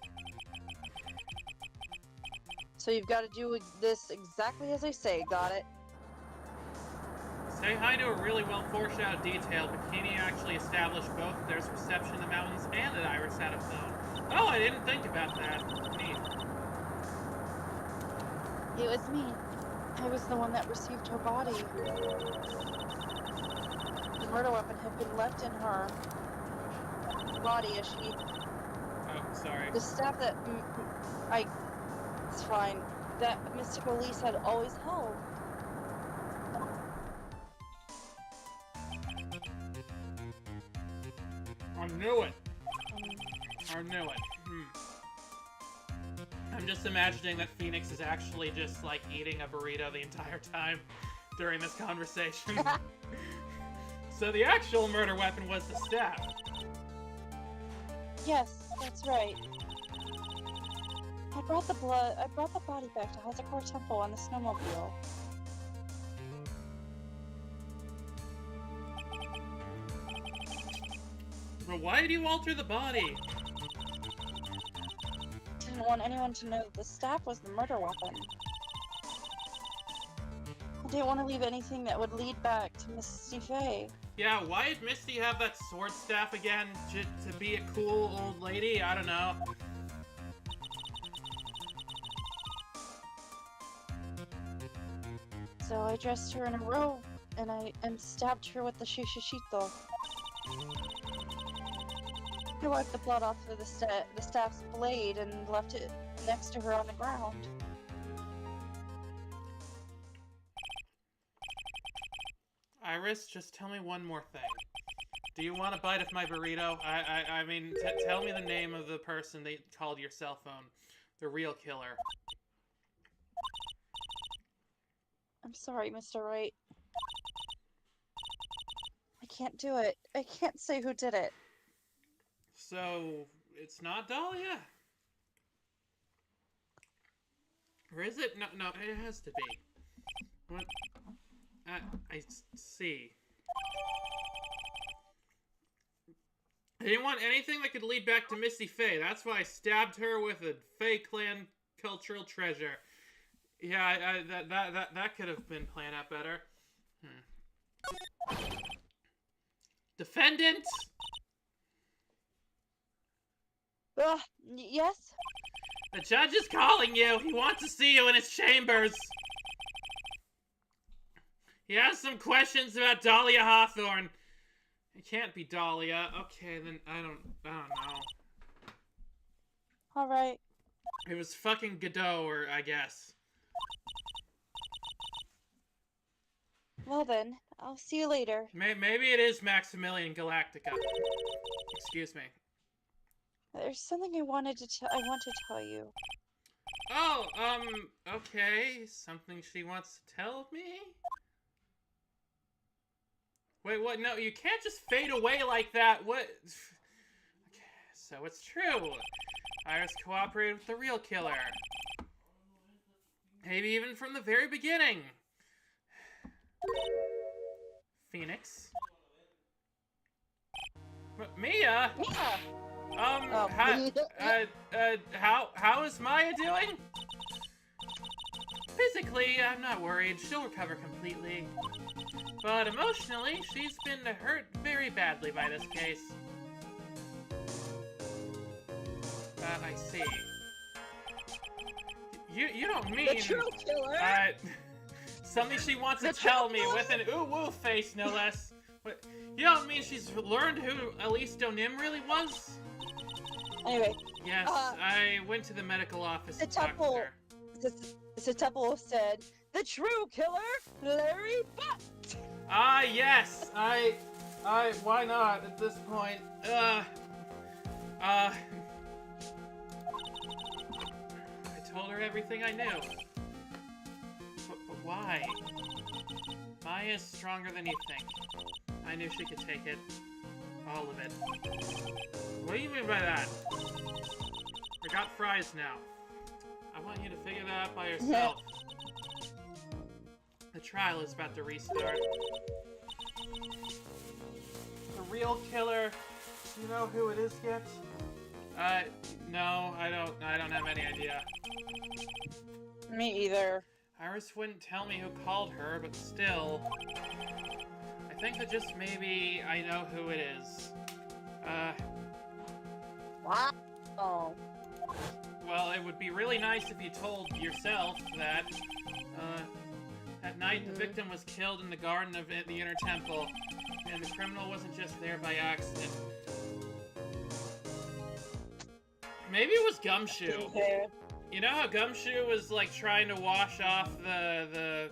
So you've got to do this exactly as I say, got it? Say hi to a really well foreshadowed detail. Bikini actually established both that there's reception in the mountains and that Iris had a phone. Oh, I didn't think about that. Neat. It was me. I was the one that received her body. The murder weapon had been left in her body as she... Oh, sorry. The staff that... It's fine. That mystical Elise had always held. I knew it. I knew it. I'm just imagining that Phoenix is actually just, like, eating a burrito the entire time during this conversation. So the actual murder weapon was the staff. Yes, that's right. I brought the body back to Hazakor Temple on the snowmobile. But why did you alter the body? Didn't want anyone to know that the staff was the murder weapon. I didn't want to leave anything that would lead back to Misty Faye. Yeah, why did Misty have that sword staff again? To be a cool old lady? I don't know. So I dressed her in a robe and stabbed her with the shishishito. I wiped the blood off of the staff's blade and left it next to her on the ground. Iris, just tell me one more thing. Do you want a bite of my burrito? I mean, tell me the name of the person that called your cell phone. The real killer. I'm sorry, Mr. Wright. I can't do it. I can't say who did it. So, it's not Dahlia? Or is it? No, it has to be. What? I see. I didn't want anything that could lead back to Misty Faye. That's why I stabbed her with a Faye clan cultural treasure. Yeah, that could have been planned out better. Defendant! Yes? The judge is calling you! He wants to see you in his chambers! He has some questions about Dahlia Hawthorne. It can't be Dahlia. Okay, then I don't know. Alright. It was fucking Godot, I guess. Well then, I'll see you later. Maybe it is Maximilian Galactica. Excuse me. There's something I want to tell you. Oh, okay. Something she wants to tell me? Wait, what? No, you can't just fade away like that. What? Okay, so it's true. Iris cooperated with the real killer. Maybe even from the very beginning. Phoenix? Mia? Mia! How is Maya doing? Physically, I'm not worried. She'll recover completely. But emotionally, she's been hurt very badly by this case. I see. You don't mean... The true killer? Something she wants to tell me with an ooh-woo face, no less. What, you don't mean she's learned who Elise Donim really was? Anyway. Yes, I went to the medical office The to talk to temple. her. The temple said, the true killer, Larry Butt! Ah, yes! Why not at this point? I told her everything I knew. But why? Maya's stronger than you think. I knew she could take it. All of it. What do you mean by that? I got fries now. I want you to figure that out by yourself. The trial is about to restart. The real killer. Do you know who it is yet? No, I don't have any idea. Me either. Iris wouldn't tell me who called her, but still. I think that just maybe I know who it is. Wow. Oh. Well, it would be really nice if you told yourself that, that night the victim was killed in the garden of the Inner Temple, and the criminal wasn't just there by accident. Maybe it was Gumshoe. Okay. You know how Gumshoe was, like, trying to wash off the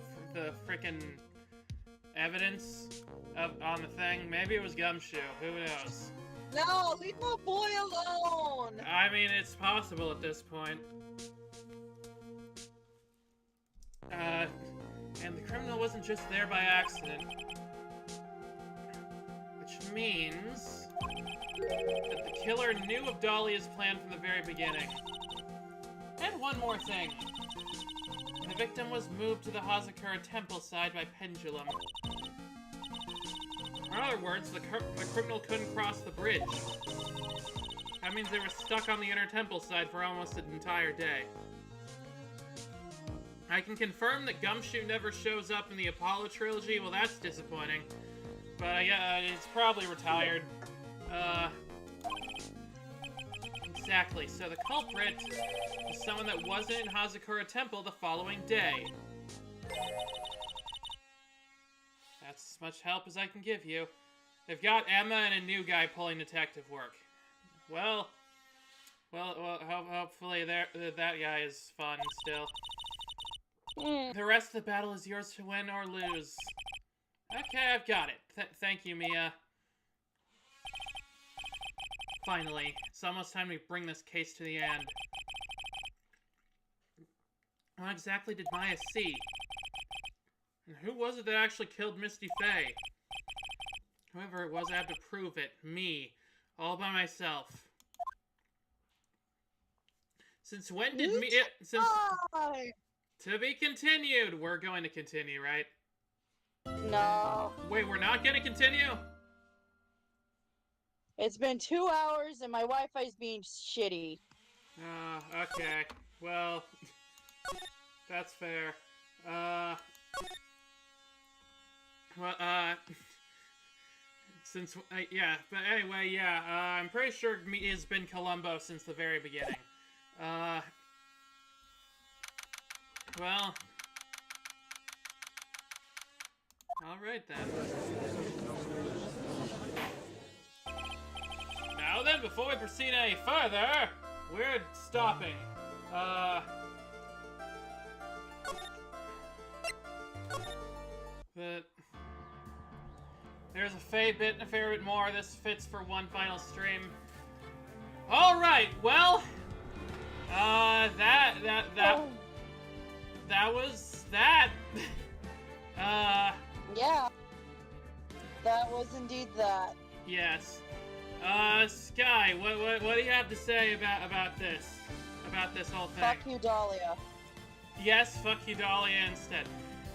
frickin' evidence on the thing? Maybe it was Gumshoe. Who knows? No, leave my boy alone! I mean, it's possible at this point. And the criminal wasn't just there by accident. Which means that the killer knew of Dahlia's plan from the very beginning. And one more thing. The victim was moved to the Hazakura temple side by pendulum. In other words, the criminal couldn't cross the bridge. That means they were stuck on the Inner Temple side for almost an entire day. I can confirm that Gumshoe never shows up in the Apollo trilogy. Well, that's disappointing. But yeah, he's probably retired. Exactly. So the culprit is someone that wasn't in Hazakura Temple the following day. That's as much help as I can give you. They've got Emma and a new guy pulling detective work. Well, hopefully that guy is fun still. The rest of the battle is yours to win or lose. Okay, I've got it. Thank you, Mia. Finally, it's almost time we bring this case to the end. What exactly did Maya see? And who was it that actually killed Misty Faye? Whoever it was, I have to prove it. Me. All by myself. Since when did Mia... To be continued! We're going to continue, right? No. Wait, we're not gonna continue? It's been 2 hours and my Wi-Fi's being shitty. Okay. Well, that's fair. Since, yeah, but anyway, yeah, I'm pretty sure Mia's been Columbo since the very beginning. Well... Alright then. Now then, before we proceed any further, we're stopping. There's a fair bit more. This fits for one final stream. All right. Well, that was that. Yeah. That was indeed that. Yes. Sky, what do you have to say about this? About this whole thing? Fuck you, Dahlia. Yes, fuck you, Dahlia, instead.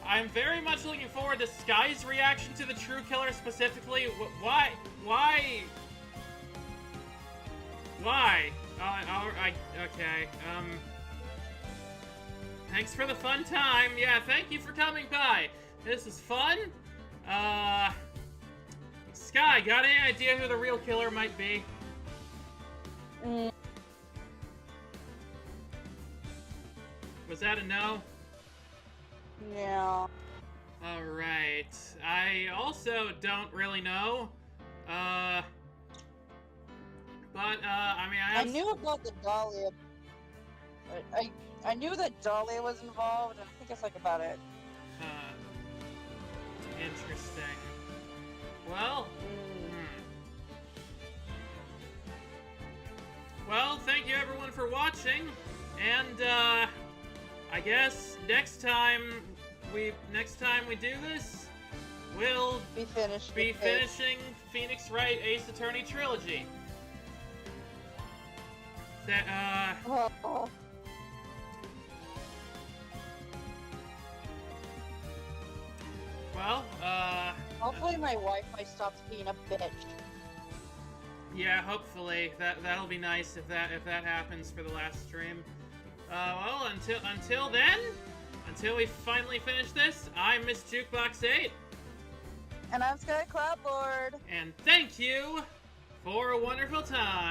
I'm very much looking forward to Sky's reaction to the True Killer specifically. Why? Okay, thanks for the fun time. Yeah, thank you for coming by. This is fun. Sky, got any idea who the real killer might be? Was that a no? Yeah. Alright. I also don't really know. I mean, I knew about the Dahlia. I knew that Dahlia was involved, and I think that's like about it. Huh. Interesting. Well, Well, thank you everyone for watching, and I guess next time we do this, we'll be finishing Phoenix Wright Ace Attorney trilogy. That well, hopefully my Wi-Fi stops being a bitch. Yeah, hopefully that'll be nice if that happens for the last stream. Well, until then, until we finally finish this, I'm Miss Jukebox 8, and I'm Sky Cloudlord. and thank you for a wonderful time.